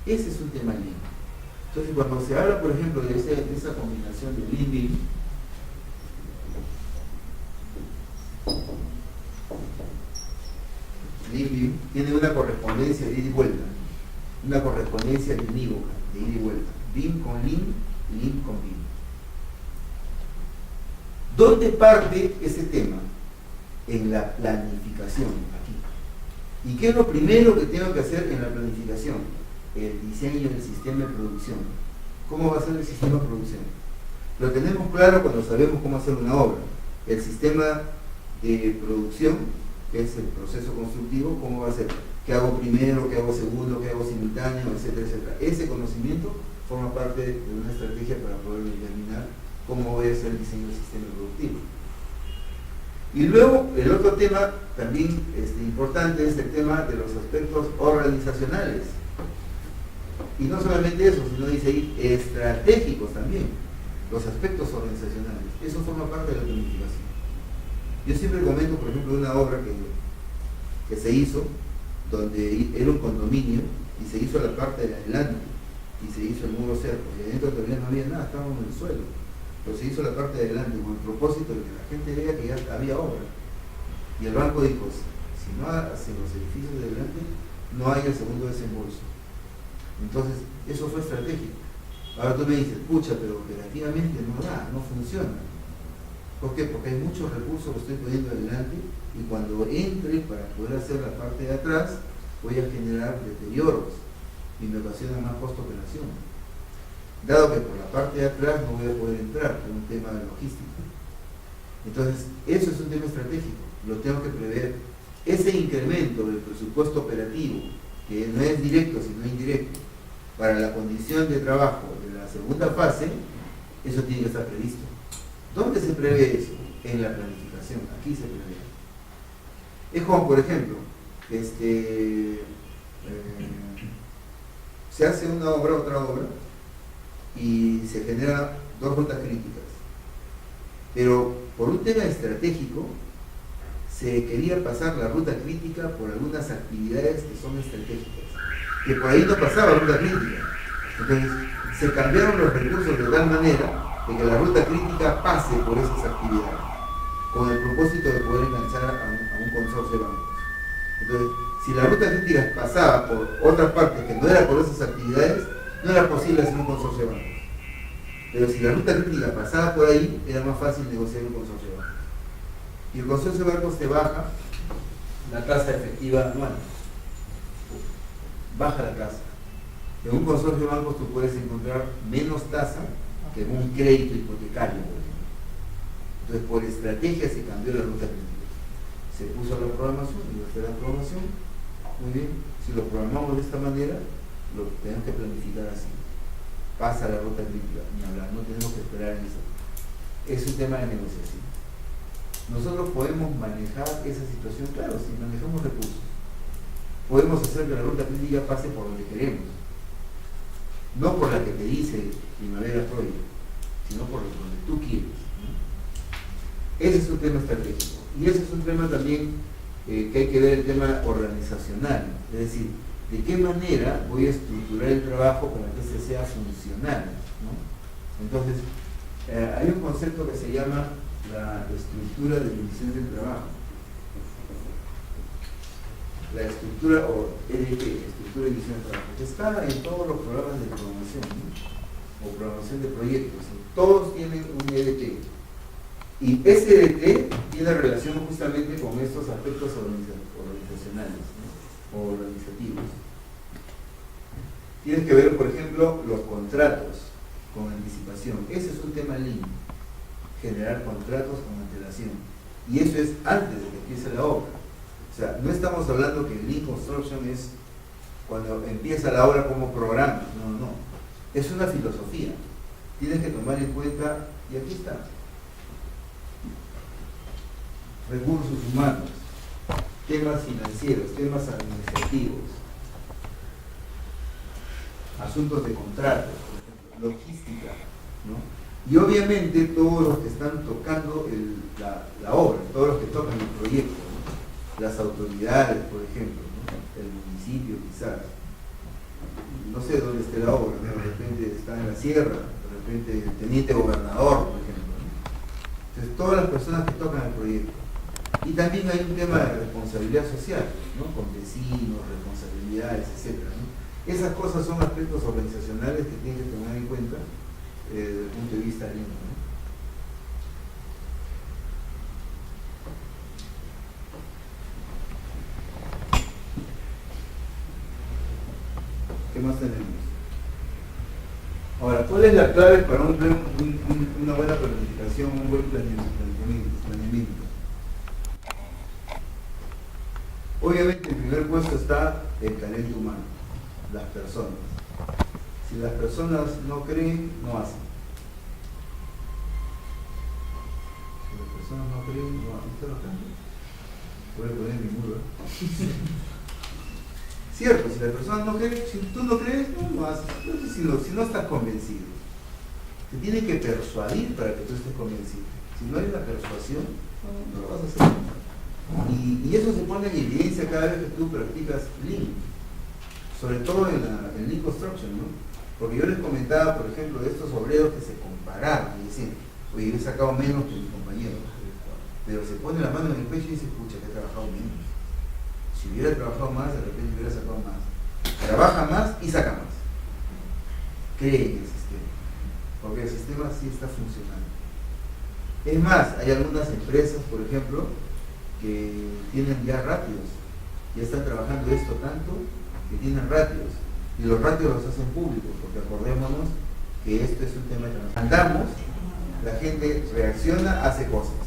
Speaker 1: Ese es un tema lean. Entonces, cuando se habla, por ejemplo, de esa combinación de lean BIM, tiene una correspondencia de ida y vuelta, una correspondencia unívoca de ida y vuelta. BIM con lean con BIM. ¿Dónde parte ese tema? En la planificación, aquí. ¿Y qué es lo primero que tengo que hacer en la planificación? El diseño del sistema de producción. ¿Cómo va a ser el sistema de producción? Lo tenemos claro cuando sabemos cómo hacer una obra. El sistema de producción, que es el proceso constructivo, ¿cómo va a ser? ¿Qué hago primero? ¿Qué hago segundo? ¿Qué hago simultáneo? Etcétera, etcétera. Ese conocimiento forma parte de una estrategia para poder determinar cómo voy a hacer el diseño del sistema productivo. Y luego, el otro tema también importante es el tema de los aspectos organizacionales. Y no solamente eso, sino dice ahí estratégicos también. los aspectos organizacionales. Eso forma parte de la planificación. Yo siempre comento, por ejemplo, de una obra que se hizo, donde era un condominio, y se hizo la parte de adelante, y se hizo el muro cerco, y adentro todavía no había nada, estábamos en el suelo. Pero se hizo la parte de adelante con el propósito de que la gente vea que ya había obra. Y el banco dijo, si no hacen los edificios de adelante, no hay el segundo desembolso. Entonces, eso fue estratégico. Ahora tú me dices, pucha, pero operativamente no da, no funciona. ¿Por qué? Porque hay muchos recursos que estoy poniendo adelante y cuando entre para poder hacer la parte de atrás, voy a generar deterioros y me ocasiona más costo operación. Dado que por la parte de atrás no voy a poder entrar por un tema de logística. Entonces, eso es un tema estratégico, lo tengo que prever. Ese incremento del presupuesto operativo, que no es directo sino indirecto, para la condición de trabajo de la segunda fase, eso tiene que estar previsto. ¿Dónde se prevé eso? En la planificación, aquí se prevé. Es como, por ejemplo, se hace una obra, otra obra, y se generan dos rutas críticas. Pero por un tema estratégico, se quería pasar la ruta crítica por algunas actividades que son estratégicas, que por ahí no pasaba ruta crítica. Entonces, se cambiaron los recursos de tal manera de que la ruta crítica pase por esas actividades, con el propósito de poder enganchar a un consorcio de bancos. Entonces, si la ruta crítica pasaba por otras partes que no era por esas actividades, no era posible hacer un consorcio de bancos. Pero si la ruta crítica pasaba por ahí, era más fácil negociar un consorcio de bancos. Y el consorcio de bancos te baja la tasa efectiva anual. Baja la tasa. En un consorcio de bancos tú puedes encontrar menos tasa que en un crédito hipotecario, por ejemplo. Entonces, por estrategia se cambió la ruta crítica. Se puso la programación, y después la programación, muy bien, si lo programamos de esta manera, lo tenemos que planificar así. Pasa la ruta crítica, ni hablar, no tenemos que esperar en eso. Es un tema de negociación. Nosotros podemos manejar esa situación, claro, si manejamos recursos. Podemos hacer que la ruta crítica pase por donde queremos. No por la que te dice Primavera Project, sino por donde tú quieres, ¿no? Ese es un tema estratégico. Y ese es un tema también que hay que ver, el tema organizacional. Es decir, de qué manera voy a estructurar el trabajo para que ese sea funcional, ¿no? Entonces, hay un concepto que se llama la estructura de división del trabajo. La estructura, o EDT, estructura de división del trabajo, que está en todos los programas de programación, ¿no? O programación de proyectos. Todos tienen un EDT. Y ese EDT tiene relación justamente con estos aspectos organizacionales, ¿no? O organizativos. Tienes que ver, por ejemplo, los contratos con anticipación. Ese es un tema lindo. Generar contratos con antelación. Y eso es antes de que empiece la obra. O sea, no estamos hablando que el Lean Construction es cuando empieza la obra como programa. No, no. Es una filosofía. Tienes que tomar en cuenta, y aquí está, recursos humanos, temas financieros, temas administrativos, asuntos de contratos, por ejemplo, logística, ¿no? Y obviamente todos los que están tocando la obra, todos los que tocan el proyecto, ¿no? Las autoridades, por ejemplo, ¿no? El municipio quizás, no sé dónde esté la obra, ¿no? De repente está en la sierra, de repente el teniente gobernador, por ejemplo, ¿no? Entonces todas las personas que tocan el proyecto. Y también hay un tema de responsabilidad social, ¿no? Con vecinos, responsabilidades, etc., ¿no? Esas cosas son aspectos organizacionales que tienen que tomar en cuenta desde el punto de vista lindo, ¿no? ¿Qué más tenemos? Ahora, ¿cuál es la clave para una buena planificación, un buen planeamiento? Obviamente, en primer puesto está el talento humano, las personas. Si las personas no creen, no hacen. Si las personas no creen, no hacen. ¿Usted lo cambia? Voy a poner mi muro. Cierto, si las personas no creen, si tú no crees, no haces. Entonces, si no estás convencido. Te tiene que persuadir para que tú estés convencido. Si no hay una persuasión, no lo vas a hacer. Y eso se pone en evidencia cada vez que tú practicas Lean, sobre todo en Lean Construction, ¿no? Porque yo les comentaba, por ejemplo, de estos obreros que se comparaban y decían, oye, yo he sacado menos que mi compañero, pero se pone la mano en el pecho y dice, pucha, que he trabajado menos. Si hubiera trabajado más, de repente hubiera sacado más. Trabaja más y saca más. Cree en el sistema, porque el sistema sí está funcionando. Es más, hay algunas empresas, por ejemplo, que tienen ya ratios, ya están trabajando esto tanto que tienen ratios, y los ratios los hacen públicos, porque acordémonos que esto es un tema de transparencia. Andamos, la gente reacciona, hace cosas,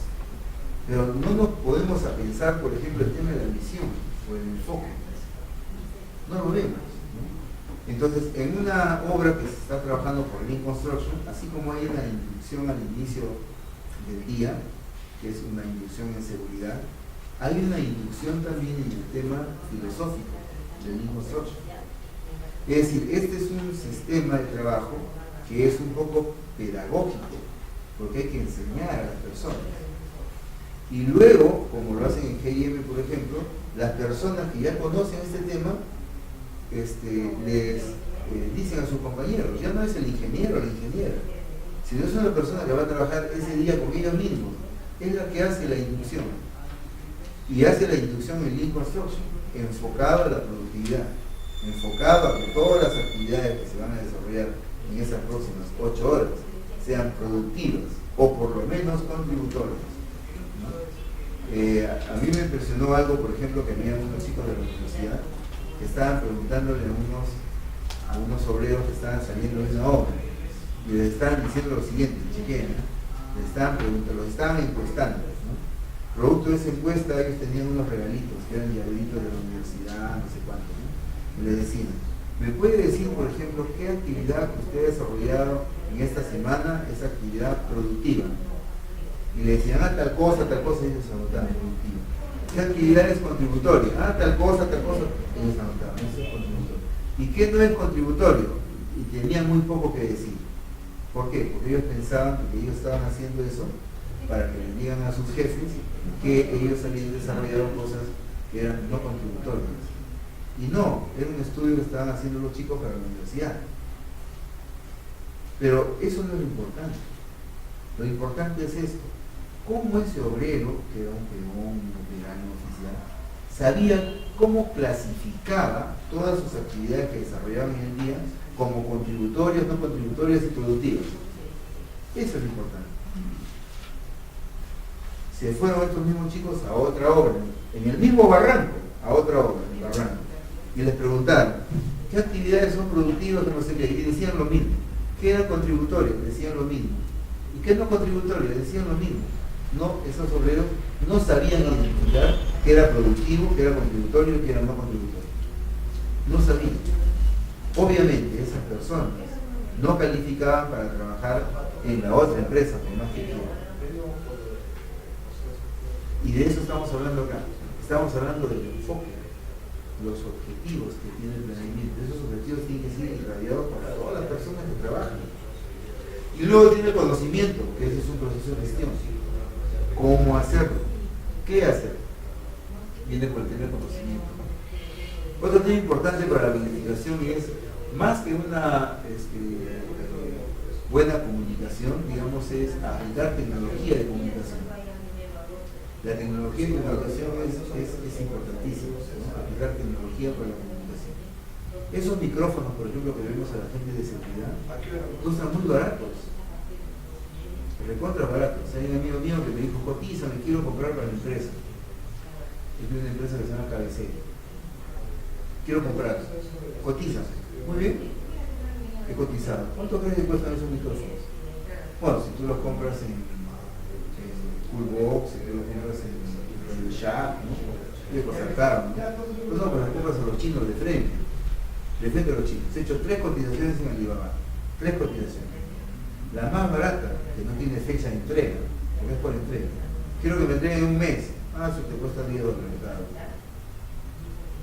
Speaker 1: pero no nos podemos a pensar, por ejemplo, el tema de la visión o el enfoque, no lo vemos, ¿no? Entonces, en una obra que se está trabajando por Lean Construction, así como hay una inducción al inicio del día, que es una inducción en seguridad, hay una inducción también en el tema filosófico del Lean Construction. Es decir, este es un sistema de trabajo que es un poco pedagógico, porque hay que enseñar a las personas. Y luego, como lo hacen en GIM, por ejemplo, las personas que ya conocen este tema, les dicen a sus compañeros, ya no es el ingeniero o la ingeniera, sino es una persona que va a trabajar ese día con ellos mismos, es la que hace la inducción. Y hace la inducción en Lean Construction, enfocado a la productividad, enfocado a que todas las actividades que se van a desarrollar en esas próximas 8 horas sean productivas o por lo menos contributorias, ¿no? A mí me impresionó algo, por ejemplo, que había unos chicos de la universidad que estaban preguntándole a unos obreros que estaban saliendo de una obra y les estaban diciendo lo siguiente, chequen, les estaban preguntando, los estaban encuestando, ¿no? Producto de esa encuesta ellos tenían unos regalitos que eran llaveritos de la universidad, no sé cuánto, ¿no? Y les decían, ¿me puede decir, por ejemplo, qué actividad que usted ha desarrollado en esta semana es actividad productiva? Y le decían, tal cosa, y ellos anotaban, productiva. ¿Qué actividad es contributoria? Tal cosa, ellos anotaban, eso es contributorio. ¿Y qué no es contributorio? Y tenían muy poco que decir. ¿Por qué? Porque ellos pensaban que ellos estaban haciendo eso para que les digan a sus jefes que ellos habían desarrollado cosas que eran no contributorias. Y no, era un estudio que estaban haciendo los chicos para la universidad. Pero eso no es lo importante. Lo importante es esto. ¿Cómo ese obrero, que era un peón, un operario oficial, sabía cómo clasificaba todas sus actividades que desarrollaban en el día como contributorias, no contributorias y productivas? Eso es lo importante. Se fueron estos mismos chicos a otra obra, en el mismo barranco, a otra obra, en el barranco, y les preguntaron, ¿qué actividades son productivas? No sé qué, y decían lo mismo. ¿Qué eran contributorias? Decían lo mismo. ¿Y qué no contributorias? Decían lo mismo. No, esos obreros no sabían identificar qué era productivo, qué era contributorio, qué era no contributorio. No sabían. Obviamente esas personas no calificaban para trabajar en la otra empresa, por más que quieran. Y de eso estamos hablando acá. Estamos hablando del enfoque, los objetivos que tiene el planeamiento. Esos objetivos tienen que ser irradiados para todas las personas que trabajan. Y luego tiene el conocimiento, que ese es un proceso de gestión. ¿Cómo hacerlo? ¿Qué hacer? Viene por el tema del conocimiento. Otro tema importante para la planificación es, más que una buena comunicación, digamos, es aplicar tecnología de comunicación. La tecnología de comunicación es importantísima, ¿no? Aplicar tecnología para la comunicación. Esos micrófonos, por ejemplo, que vemos a la gente de seguridad, cuestan muy baratos. Recontra baratos. Hay un amigo mío que me dijo, cotiza, me quiero comprar para la empresa. Es una empresa que se llama KBC. Quiero comprar. Cotiza. Muy bien. He cotizado. ¿Cuánto crees que cuestan esos micrófonos? Bueno, si tú los compras en Coolbox, si tú los compras en Radio Shack, ¿no? Debe costar caro, ¿no? Pero no, pero las compras a los chinos de frente a los chinos. He hecho 3 cotizaciones en Alibaba. 3 cotizaciones. La más barata, que no tiene fecha de entrega, porque es por entrega. Quiero que me entreguen en un mes. Eso te cuesta $10, claro.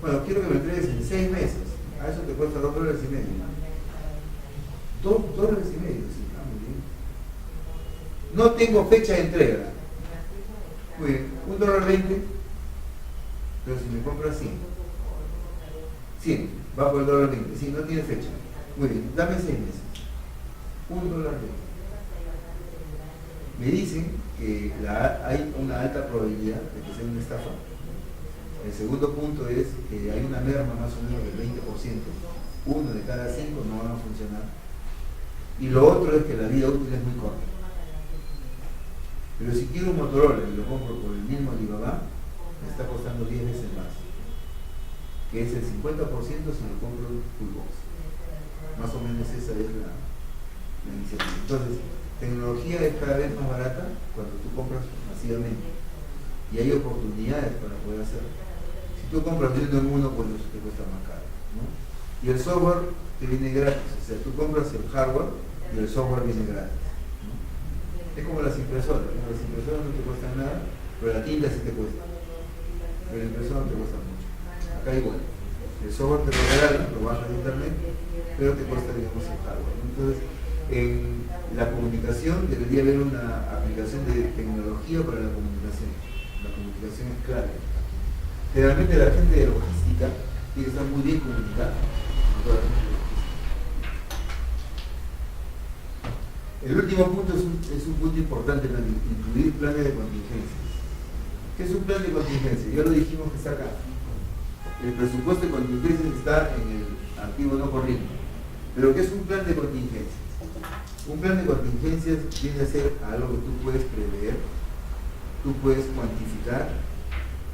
Speaker 1: Bueno, quiero que me entregues en 6 meses. Eso te cuesta $2.50. $2.50, sí, muy bien. No tengo fecha de entrega. Muy bien, $1.20, pero si me compras 100 va por el $1.20, sí, no tiene fecha. Muy bien, dame 6 meses. $1.20. Me dicen que hay una alta probabilidad de que sea una estafa. El segundo punto es que hay una merma más o menos del 20%, 1 de cada 5 no van a funcionar. Y lo otro es que la vida útil es muy corta. Pero si quiero un Motorola y lo compro por el mismo Alibaba, me está costando 10 veces más, que es el 50% si lo compro full box. Más o menos esa es la iniciativa. Entonces, tecnología es cada vez más barata cuando tú compras masivamente y hay oportunidades para poder hacerlo. Si tú compras de uno en uno, pues te cuesta más caro, ¿no? Y el software te viene gratis, o sea, tú compras el hardware y el software viene gratis, ¿no? Es como las impresoras no te cuestan nada, pero la tinta sí te cuesta, pero la impresora no te cuesta mucho. Acá igual, el software te lo regalan, lo bajas de internet, pero te cuesta, digamos, el hardware, ¿no? Entonces, en la comunicación debería haber una aplicación de tecnología para la comunicación. La comunicación es clave. Generalmente la gente de logística tiene que estar muy bien comunicada. El último punto es un punto importante, incluir planes de contingencia. ¿Qué es un plan de contingencia? Ya lo dijimos que está acá. El presupuesto de contingencia está en el activo no corriente. Pero ¿qué es un plan de contingencia? Un plan de contingencias viene a ser algo que tú puedes prever, tú puedes cuantificar,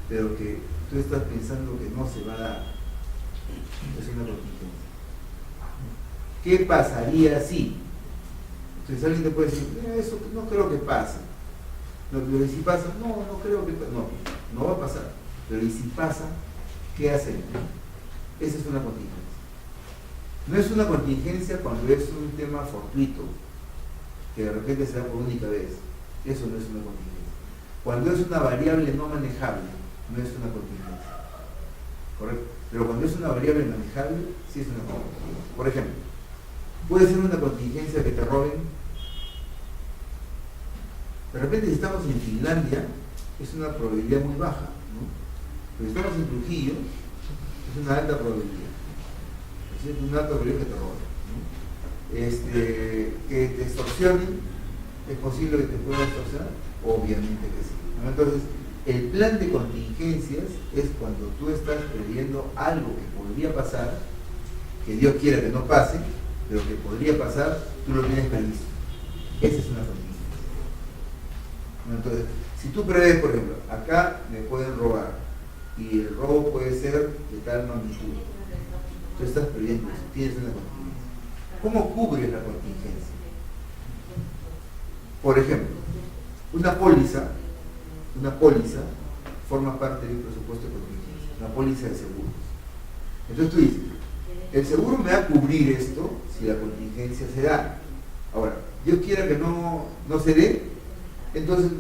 Speaker 1: pero que tú estás pensando que no se va a dar. Es una contingencia. ¿Qué pasaría si? Entonces alguien te puede decir, eso no creo que pase. No, pero ¿y si pasa? No creo que pase. No va a pasar. Pero ¿y si pasa? ¿Qué hacemos? Esa es una contingencia. No es una contingencia cuando es un tema fortuito, que de repente se da por única vez. Eso no es una contingencia. Cuando es una variable no manejable, no es una contingencia. ¿Correcto? Pero cuando es una variable manejable, sí es una contingencia. Por ejemplo, puede ser una contingencia que te roben. De repente, si estamos en Finlandia, es una probabilidad muy baja, ¿no? Pero si estamos en Trujillo, es una alta probabilidad. Es un alto probabilidad que te roben, ¿no? Que te extorsionen, ¿es posible que te puedan extorsionar? Obviamente que sí, ¿no? Entonces, el plan de contingencias es cuando tú estás previendo algo que podría pasar, que Dios quiera que no pase, pero que podría pasar, tú lo tienes previsto. Esa es una contingencia, ¿no? Entonces, si tú prevés, por ejemplo, acá me pueden robar y el robo puede ser de tal magnitud, tú estás previendo eso, tienes una contingencia. ¿Cómo cubres la contingencia? Por ejemplo, una póliza forma parte de un presupuesto de contingencia, una póliza de seguros. Entonces tú dices, el seguro me va a cubrir esto si la contingencia se da. Ahora, Dios quiera que no se dé, entonces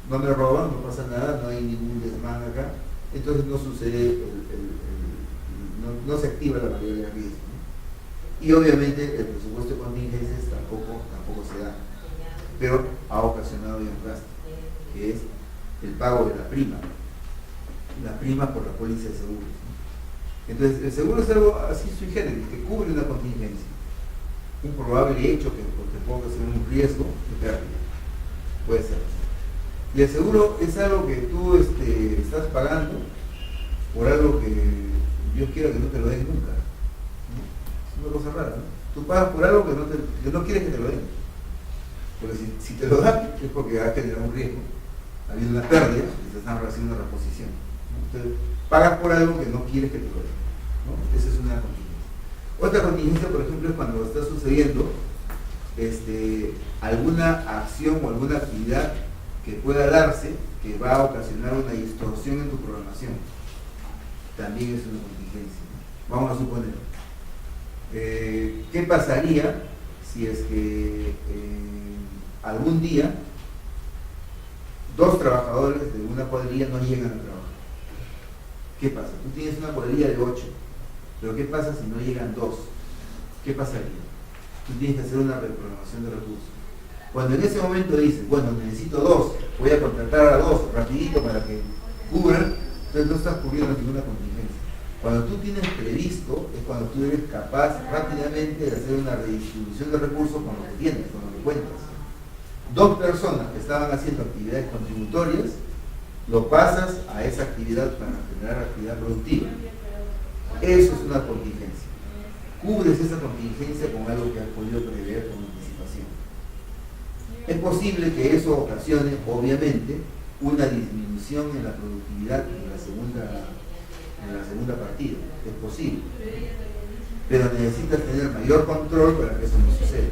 Speaker 1: no me roban, no pasa nada, no hay ningún desmán acá, entonces no sucede, no se activa la variable de riesgo, ¿no? Y obviamente el presupuesto de contingencias tampoco se da, pero ha ocasionado ya un gasto, que es el pago de la prima por la póliza de seguros, ¿no? Entonces el seguro es algo así sui generis, que cubre una contingencia, un probable hecho que pueda ser un riesgo de pérdida, puede ser. Y el seguro es algo que tú estás pagando por algo que Dios quiera que no te lo den nunca, ¿no? Es una cosa rara, ¿no? Tú pagas por algo que no quieres que te lo den, porque si te lo dan es porque ha generado un riesgo, ha habido una pérdida y te están haciendo una reposición, ¿no? Entonces pagas por algo que no quieres que te lo den, ¿no? Esa es una contingencia. Otra contingencia, por ejemplo, es cuando está sucediendo alguna acción o alguna actividad que pueda darse, que va a ocasionar una distorsión en tu programación. También es una contingencia. Vamos a suponer, ¿qué pasaría si es que algún día 2 trabajadores de una cuadrilla no llegan a trabajar? ¿Qué pasa? Tú tienes una cuadrilla de 8, pero ¿qué pasa si no llegan 2? ¿Qué pasaría? Tú tienes que hacer una reprogramación de recursos. Cuando en ese momento dices, bueno, necesito 2, voy a contratar a 2 rapidito para que cubran, entonces no estás cubriendo ninguna contingencia. Cuando tú tienes previsto, es cuando tú eres capaz rápidamente de hacer una redistribución de recursos con lo que tienes, con lo que cuentas. 2 personas que estaban haciendo actividades contributorias, lo pasas a esa actividad para generar actividad productiva. Eso es una contingencia. Cubres esa contingencia con algo que has podido prever con anticipación. Es posible que eso ocasione, obviamente, una disminución en la productividad en la segunda partida. Es posible. Pero necesitas tener mayor control para que eso no suceda,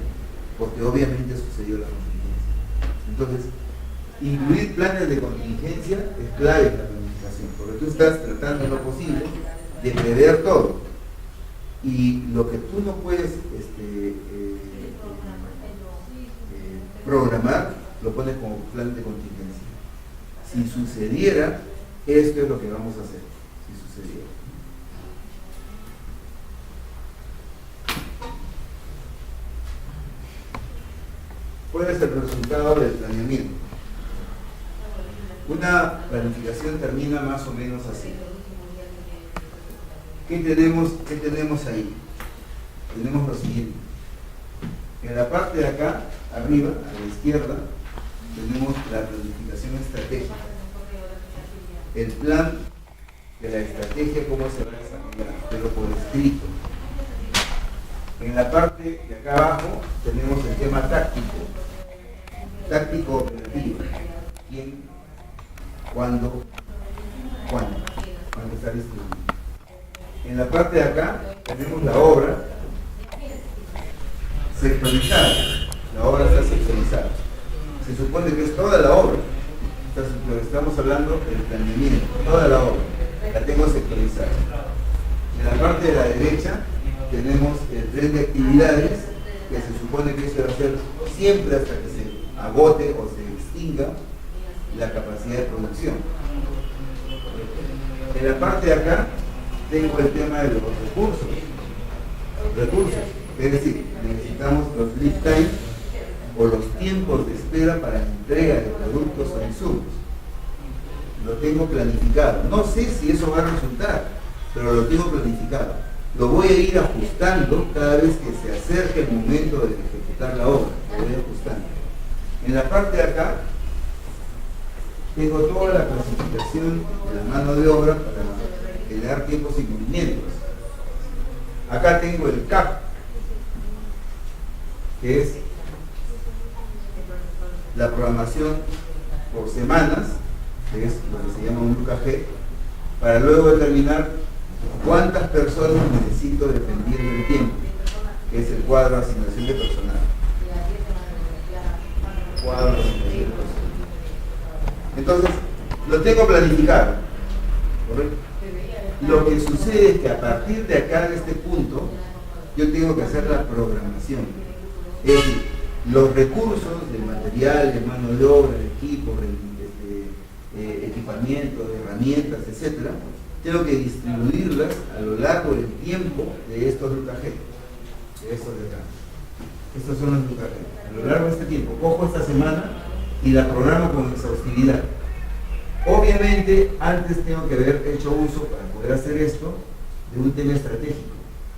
Speaker 1: porque obviamente sucedió la contingencia. Entonces, incluir planes de contingencia es clave en la planificación, porque tú estás tratando en lo posible de prever todo. Y lo que tú no puedes programar, lo pones como plan de contingencia. Si sucediera, esto es lo que vamos a hacer. Si sucediera. ¿Cuál es el resultado del planeamiento? Una planificación termina más o menos así. ¿Qué tenemos ahí? Tenemos lo siguiente. En la parte de acá, arriba, a la izquierda, tenemos la planificación estratégica. El plan de la estrategia, cómo se va a desarrollar, pero por escrito. En la parte de acá abajo tenemos el tema táctico. Táctico operativo. ¿Quién? ¿Cuándo? ¿Cuándo? ¿Cuándo está distribuido? En la parte de acá tenemos la obra sectorizada. La obra está sectorizada. Se supone que es toda la obra. Estamos hablando del planeamiento. Toda la obra la tengo sectorizada. En la parte de la derecha tenemos el tren de actividades, que se supone que eso va a ser siempre hasta que se agote o se extinga la capacidad de producción. En la parte de acá tengo el tema de los recursos. Es decir, necesitamos los lead time o los tiempos de espera para la entrega de productos o insumos. Lo tengo planificado. No sé si eso va a resultar, pero lo tengo planificado. Lo voy a ir ajustando cada vez que se acerque el momento de ejecutar la obra. Lo voy ajustando. En la parte de acá tengo toda la clasificación de la mano de obra para generar tiempos y movimientos. Acá tengo el CAP, que es la programación por semanas, que es lo que se llama un UKG, para luego determinar cuántas personas necesito dependiendo del tiempo, que es el cuadro de asignación de personal. Cuadro de asignación de personal. Entonces, lo tengo planificado, ¿correcto? Lo que sucede es que a partir de acá, de este punto, yo tengo que hacer la programación. Es decir, los recursos de material, de mano de obra, de equipo, de equipamiento, de herramientas, etc., tengo que distribuirlas a lo largo del tiempo de estos UKG, de estos de acá. Estos son los UKG. A lo largo de este tiempo, cojo esta semana y la programo con exhaustividad. Obviamente, antes tengo que haber hecho uso, para poder hacer esto, de un tema estratégico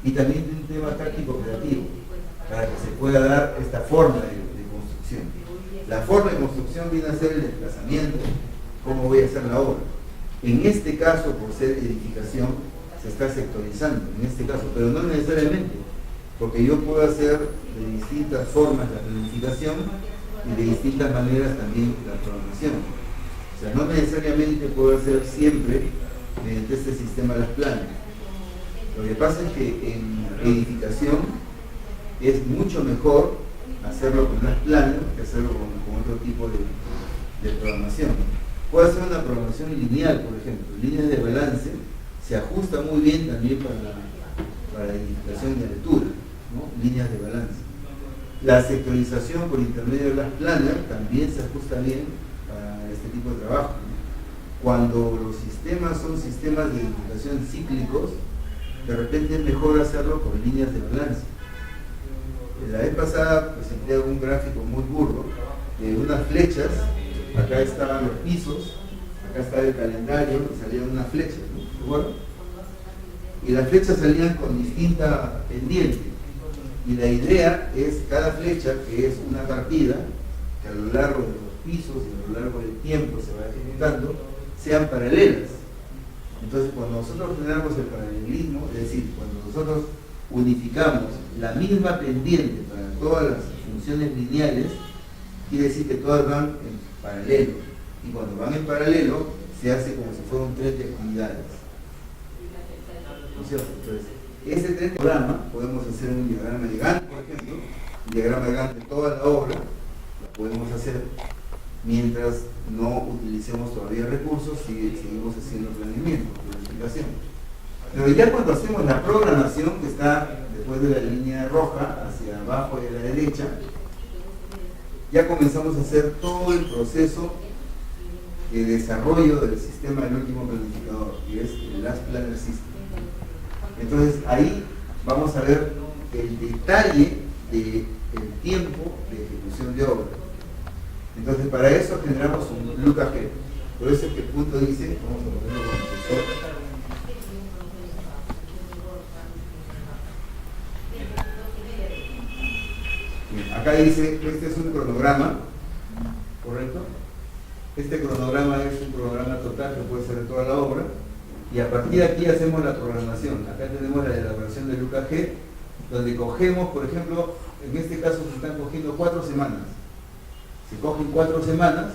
Speaker 1: y también de un tema táctico operativo, para que se pueda dar esta forma de construcción. La forma de construcción viene a ser el desplazamiento, cómo voy a hacer la obra. En este caso, por ser edificación, se está sectorizando, en este caso, pero no necesariamente, porque yo puedo hacer de distintas formas la planificación y de distintas maneras también la programación. O sea, no necesariamente puedo hacer siempre mediante este sistema las planes. Lo que pasa es que en edificación es mucho mejor hacerlo con las planes que hacerlo con otro tipo de programación. Puedo hacer una programación lineal, por ejemplo. Líneas de balance se ajusta muy bien también para edificación de altura, ¿no? Líneas de balance. La sectorización por intermedio de las planas también se ajusta bien para este tipo de trabajo. Cuando los sistemas son sistemas de edificación cíclicos, de repente es mejor hacerlo con líneas de balance. la vez pasada presenté un gráfico muy burdo de unas flechas. Acá estaban los pisos, acá estaba el calendario y salían unas flechas, ¿no? ¿De acuerdo? Y las flechas salían con distinta pendiente. Y la idea es cada flecha, que es una partida, que a lo largo de los pisos y a lo largo del tiempo se va ejecutando, sean paralelas. Entonces, cuando nosotros generamos el paralelismo, es decir, cuando nosotros unificamos la misma pendiente para todas las funciones lineales, quiere decir que todas van en paralelo. Y cuando van en paralelo, se hace como si fuera un tren de actividades. ¿No es cierto? Entonces, ese tren de diagrama, podemos hacer un diagrama de Gantt, por ejemplo, un diagrama de Gantt de toda la obra, lo podemos hacer mientras no utilicemos todavía recursos y seguimos haciendo planeamiento, planificación. Pero ya cuando hacemos la programación, que está después de la línea roja, hacia abajo y a la derecha, ya comenzamos a hacer todo el proceso de desarrollo del sistema del último planificador, que es el Last Planner System. Entonces ahí vamos a ver el detalle del tiempo de ejecución de obra. Entonces para eso generamos un LUCAG. Por eso es que el punto dice, vamos a ponerlo con el cursor. Bien, acá dice, este es un cronograma, ¿correcto? Este cronograma es un cronograma total que puede ser de toda la obra. Y a partir de aquí hacemos la programación. Acá tenemos la elaboración del UKG, donde cogemos, por ejemplo, en este caso se están cogiendo 4 semanas. Se cogen 4 semanas,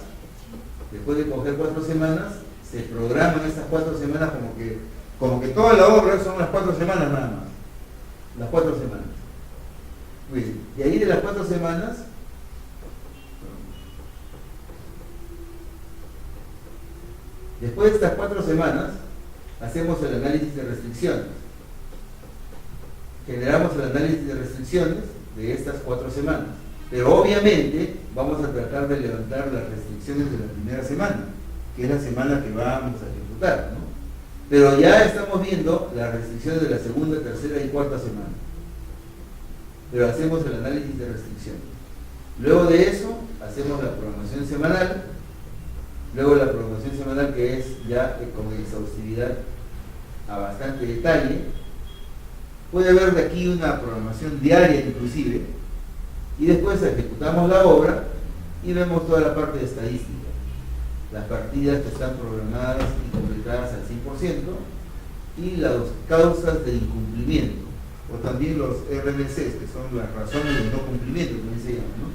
Speaker 1: después de coger 4 semanas, se programan esas 4 semanas como que toda la obra son las 4 semanas nada más. Las 4 semanas. Muy bien. Y ahí de las 4 semanas, después de estas 4 semanas, hacemos el análisis de restricciones. Generamos el análisis de restricciones de estas 4 semanas. Pero obviamente vamos a tratar de levantar las restricciones de la primera semana, que es la semana que vamos a ejecutar, ¿no? Pero ya estamos viendo las restricciones de la segunda, tercera y cuarta semana. Pero hacemos el análisis de restricciones. Luego de eso, hacemos la programación semanal. Luego la programación semanal, que es ya con exhaustividad a bastante detalle. Puede haber de aquí una programación diaria inclusive. Y después ejecutamos la obra y vemos toda la parte de estadística. Las partidas que están programadas y completadas al 100% y las causas de incumplimiento. O también los RMCs, que son las razones de no cumplimiento, como se llama, ¿no?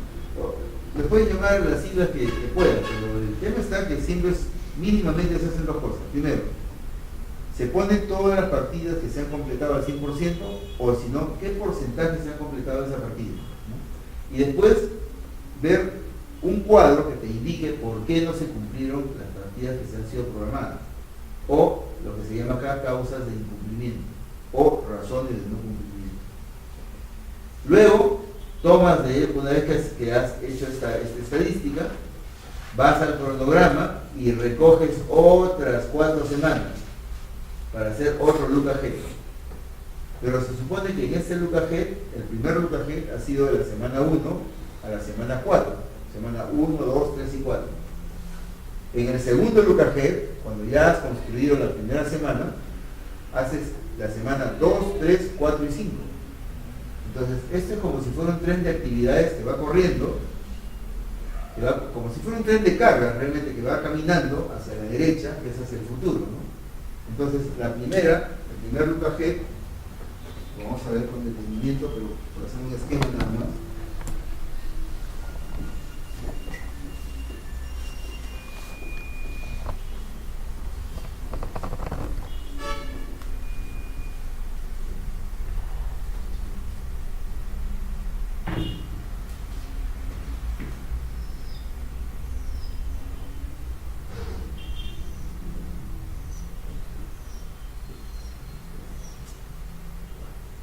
Speaker 1: Les pueden llamar las siglas que puedan, pero el tema está que siempre mínimamente se hacen 2 cosas. Primero, se ponen todas las partidas que se han completado al 100%, o si no, qué porcentaje se han completado de esa partida, ¿no? Y después, ver un cuadro que te indique por qué no se cumplieron las partidas que se han sido programadas, o lo que se llama acá causas de incumplimiento, o razones de no cumplimiento. Luego, tomas de una vez que has hecho esta estadística, vas al cronograma y recoges otras 4 semanas para hacer otro LUCAG. Pero se supone que en este LUCAG, el primer LUCAG ha sido de la semana 1 a la semana 4, semana 1, 2, 3 y 4. En el segundo LUCAG, cuando ya has construido la primera semana, haces la semana 2, 3, 4 y 5. Entonces, esto es como si fuera un tren de actividades que va corriendo, como si fuera un tren de carga realmente que va caminando hacia la derecha, que es hacia el futuro, ¿no? Entonces, el primer LUCAG, lo vamos a ver con detenimiento, pero por hacer un esquema nada más.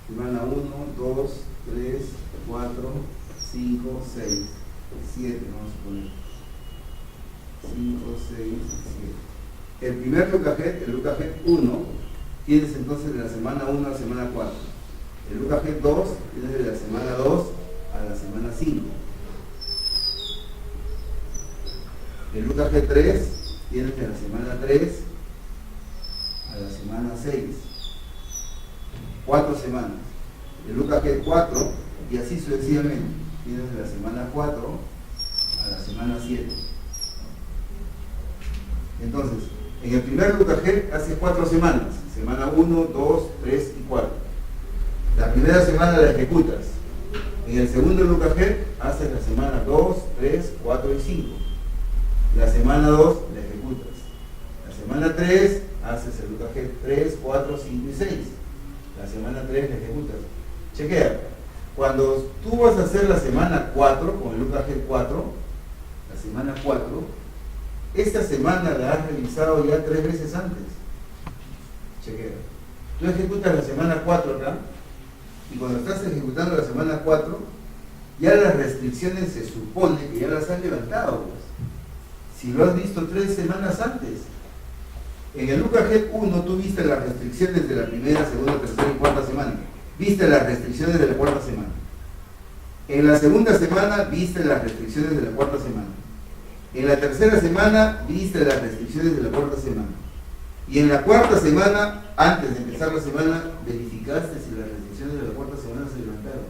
Speaker 1: Semana 1, 2, 3, 4, 5, 6, 7, vamos a poner 5, 6, 7. El primer LUCAG, el LUCAG 1, tienes entonces de la semana 1 a la semana 4. El LUCAG 2 tienes de la semana 2 a la semana 5. El UKG 3 tienes de la semana 3 a la semana 6. 4 semanas. El UKG 4 y así sucesivamente. Tienes de la semana 4 a la semana 7. Entonces, en el primer UKG hace 4 semanas. Semana 1, 2, 3 y 4. La primera semana la ejecutas. En el segundo UKG haces la semana 2, 3, 4 y 5. La semana 2 la ejecutas. La semana 3 haces el UKG 3, 4, 5 y 6. La semana 3 la ejecutas. Chequea. Cuando tú vas a hacer la semana 4 con el UKG 4, la semana 4, esta semana la has revisado ya 3 veces antes. Chequea. Tú ejecutas la semana 4 acá, y cuando estás ejecutando la semana 4, ya las restricciones se supone que ya las has levantado. Pues. Si lo has visto 3 semanas antes. En el UKG 1 tú viste las restricciones de la primera, segunda, tercera y cuarta semana. Viste las restricciones de la cuarta semana. En la segunda semana viste las restricciones de la cuarta semana. En la tercera semana viste las restricciones de la cuarta semana. Y en la cuarta semana, antes de empezar la semana, verificaste si las restricciones de la cuarta semana se levantaron.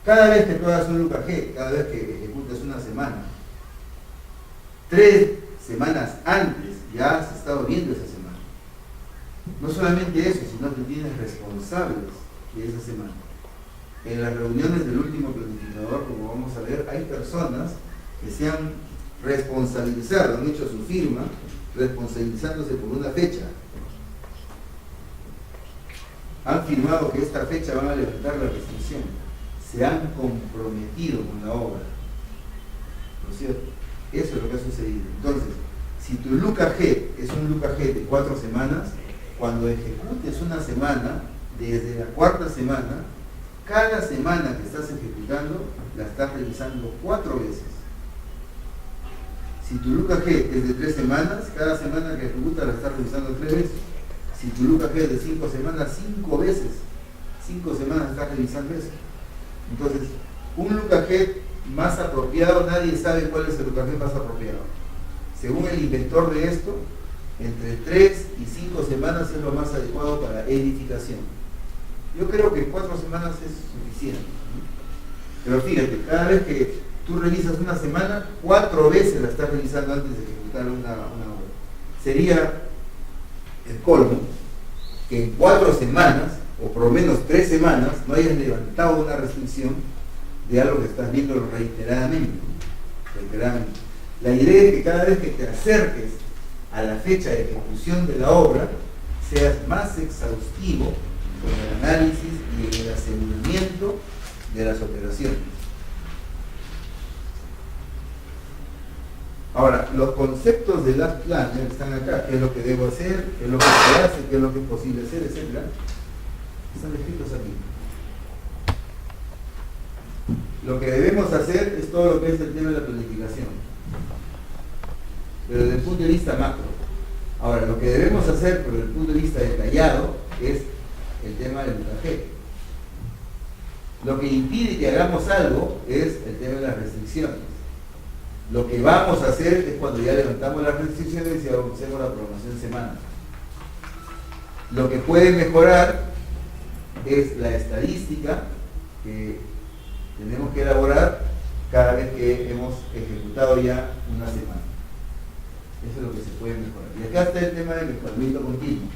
Speaker 1: Cada vez que tú hagas un UKG, cada vez que ejecutes una semana, 3 semanas antes ya has estado viendo esa semana. No solamente eso, sino que tienes responsables de esa semana. En las reuniones del último planificador, como vamos a ver, hay personas que se han responsabilizado, han hecho su firma, responsabilizándose por una fecha. Han firmado que esta fecha van a levantar la restricción. Se han comprometido con la obra. ¿No es cierto? Eso es lo que ha sucedido. Entonces, si tu UKG es un UKG de 4 semanas, cuando ejecutes una semana, desde la cuarta semana, cada semana que estás ejecutando, la estás revisando 4 veces. Si tu UKG es de 3 semanas, cada semana que ejecutas la estás revisando 3 veces. Si tu UKG es de 5 semanas, 5 veces. 5 semanas estás revisando eso. Entonces, un UKG más apropiado, nadie sabe cuál es el UKG más apropiado. Según el inventor de esto, entre 3 y 5 semanas es lo más adecuado para edificación. Yo creo que 4 semanas es suficiente. Pero fíjate, cada vez que tú revisas una semana, 4 veces la estás revisando antes de ejecutar una obra. Sería el colmo que en 4 semanas, o por lo menos 3 semanas, no hayas levantado una restricción de algo que estás viendo reiteradamente. La idea es que cada vez que te acerques a la fecha de ejecución de la obra, seas más exhaustivo con el análisis y el aseguramiento de las operaciones. Ahora, los conceptos de Last Planner están acá. ¿Qué es lo que debo hacer? ¿Qué es lo que se hace? ¿Qué es lo que es posible hacer? Etcétera. Están escritos aquí. Lo que debemos hacer es todo lo que es el tema de la planificación, pero desde el punto de vista macro. Ahora, lo que debemos hacer, pero desde el punto de vista detallado, es el tema del UKG. Lo que impide que hagamos algo es el tema de las restricciones. Lo que vamos a hacer es cuando ya levantamos las restricciones y hacemos la programación semanal. Lo que puede mejorar es la estadística que tenemos que elaborar cada vez que hemos ejecutado ya una semana. Eso es lo que se puede mejorar. Y acá está el tema del mejoramiento continuo.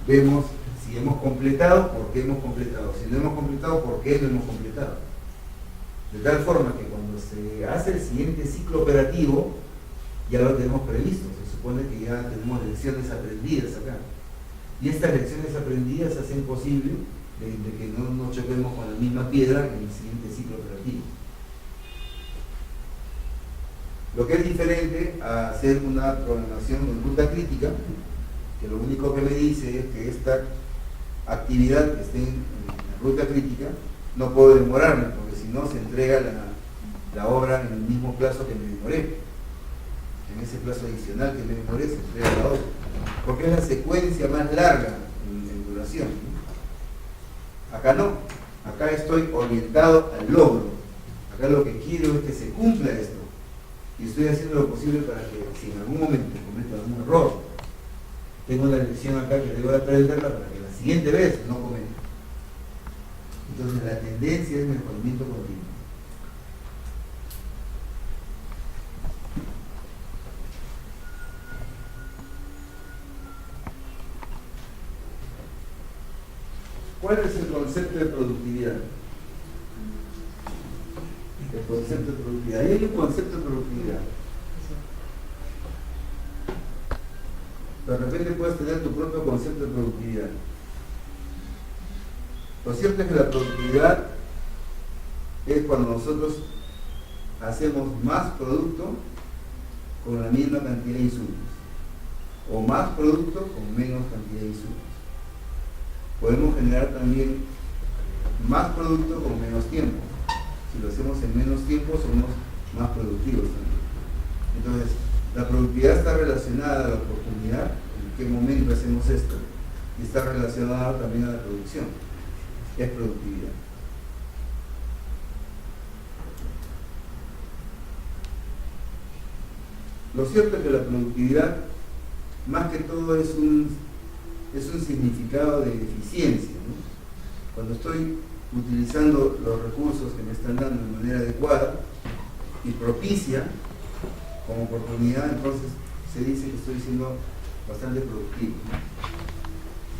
Speaker 1: Vemos si hemos completado, por qué hemos completado. Si no hemos completado, por qué no hemos completado. De tal forma que cuando se hace el siguiente ciclo operativo, ya lo tenemos previsto. Se supone que ya tenemos lecciones aprendidas acá. Y estas lecciones aprendidas hacen posible de que no choquemos con la misma piedra en el siguiente ciclo operativo. Lo que es diferente a hacer una programación en ruta crítica, que lo único que me dice es que esta actividad que esté en la ruta crítica no puedo demorarme, porque si no se entrega la obra en el mismo plazo que me demoré. En ese plazo adicional que me demoré se entrega la obra, porque es la secuencia más larga en duración. Acá no. acá estoy orientado al logro. Acá lo que quiero es que se cumpla esto. Y estoy haciendo lo posible para que si en algún momento cometo algún error, tengo la lección acá que debo aprenderla para que la siguiente vez no cometa. Entonces la tendencia es mejoramiento continuo. ¿Cuál es el concepto de productividad? El concepto de productividad. Ahí hay un concepto de productividad. De repente puedes tener tu propio concepto de productividad. Lo cierto es que la productividad es cuando nosotros hacemos más producto con la misma cantidad de insumos, o más producto con menos cantidad de insumos. Podemos generar también más producto con menos tiempo. Si lo hacemos en menos tiempo, somos más productivos también. Entonces, la productividad está relacionada a la oportunidad, en qué momento hacemos esto, y está relacionada también a la producción. Es productividad. Lo cierto es que la productividad, más que todo, es un significado de eficiencia, ¿no? Cuando estoy utilizando los recursos que me están dando de manera adecuada y propicia como oportunidad, entonces se dice que estoy siendo bastante productivo.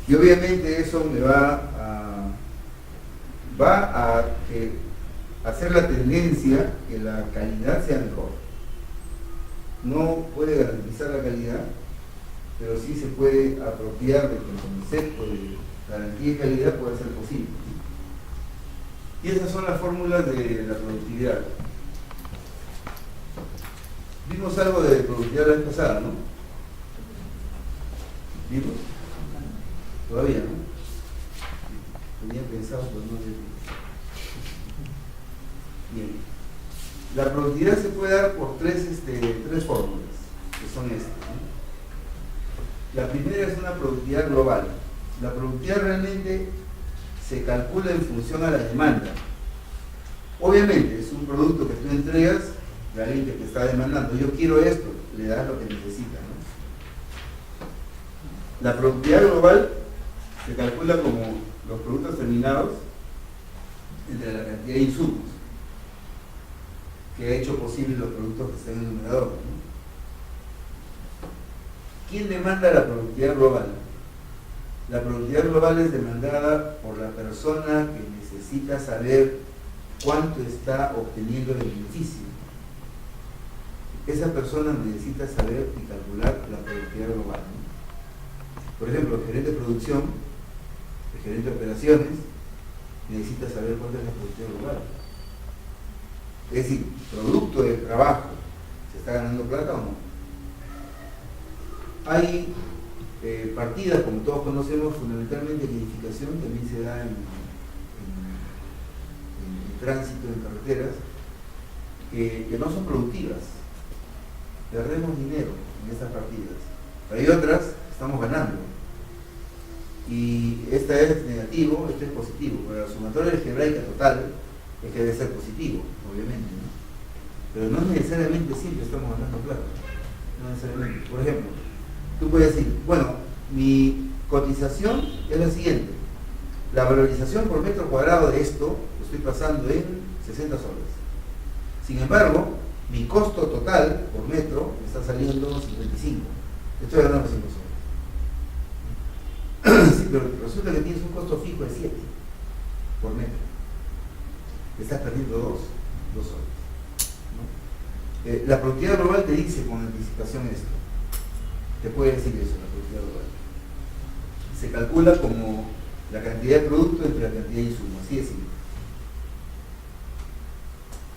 Speaker 1: Y obviamente eso me va a hacer la tendencia que la calidad sea mejor. No puede garantizar la calidad, pero sí se puede apropiar de que el concepto de garantía de calidad puede ser posible. Y esas son las fórmulas de la productividad. Vimos algo de productividad la vez pasada, ¿no? ¿Vimos? Todavía, ¿no? Tenía pensado, pero no sé. Bien. La productividad se puede dar por tres fórmulas, que son estas, ¿no? La primera es una productividad global. La productividad realmente se calcula en función a la demanda. Obviamente es un producto que tú entregas de alguien que te está demandando. Yo quiero esto, le das lo que necesita, ¿no? La productividad global se calcula como los productos terminados entre la cantidad de insumos que ha hecho posible los productos que están en el numerador, ¿no? ¿Quién demanda la productividad global? La productividad global es demandada por la persona que necesita saber cuánto está obteniendo de beneficio. Esa persona necesita saber y calcular la productividad global, ¿no? Por ejemplo, el gerente de producción, el gerente de operaciones, necesita saber cuánto es la productividad global. Es decir, producto del trabajo, ¿se está ganando plata o no? Hay partidas, como todos conocemos, fundamentalmente en edificación, también se da en tránsito, en carreteras, que no son productivas. Perdemos dinero en esas partidas. Pero hay otras que estamos ganando. Y esta es negativo, esta es positivo. Pero la sumatoria algebraica total es que debe ser positivo, obviamente, ¿no? Pero no necesariamente siempre estamos ganando plata. No necesariamente. Por ejemplo, tú puedes decir, bueno, mi cotización es la siguiente. La valorización por metro cuadrado de esto lo estoy pasando en 60 soles. Sin embargo, mi costo total por metro me está saliendo 55. Estoy ganando 5 soles. Sí, pero resulta que tienes un costo fijo de 7 por metro. Estás perdiendo 2 soles, ¿no? La productividad global te dice con anticipación esto. Te puede decir eso, la productividad global. Se calcula como la cantidad de producto entre la cantidad de insumos, así de simple.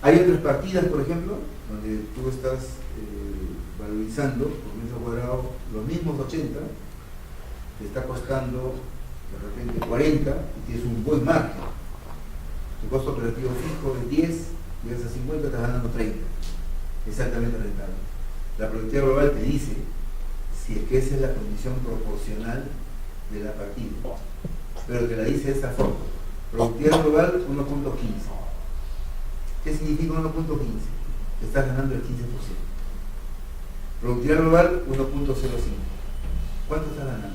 Speaker 1: Hay otras partidas, por ejemplo, donde tú estás valorizando por metro cuadrado los mismos 80, te está costando de repente 40 y tienes un buen margen. Tu costo operativo fijo es 10, llegas a 50, estás ganando 30. Exactamente rentable. La productividad global te dice si es que esa es la condición proporcional de la partida, pero te la dice de esta forma. Productividad global 1.15. ¿Qué significa 1.15? Estás ganando el 15%. Productividad global 1.05. ¿Cuánto estás ganando?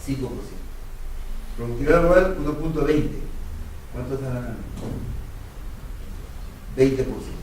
Speaker 1: 5%. Productividad global 1.20. ¿Cuánto estás ganando? 20%.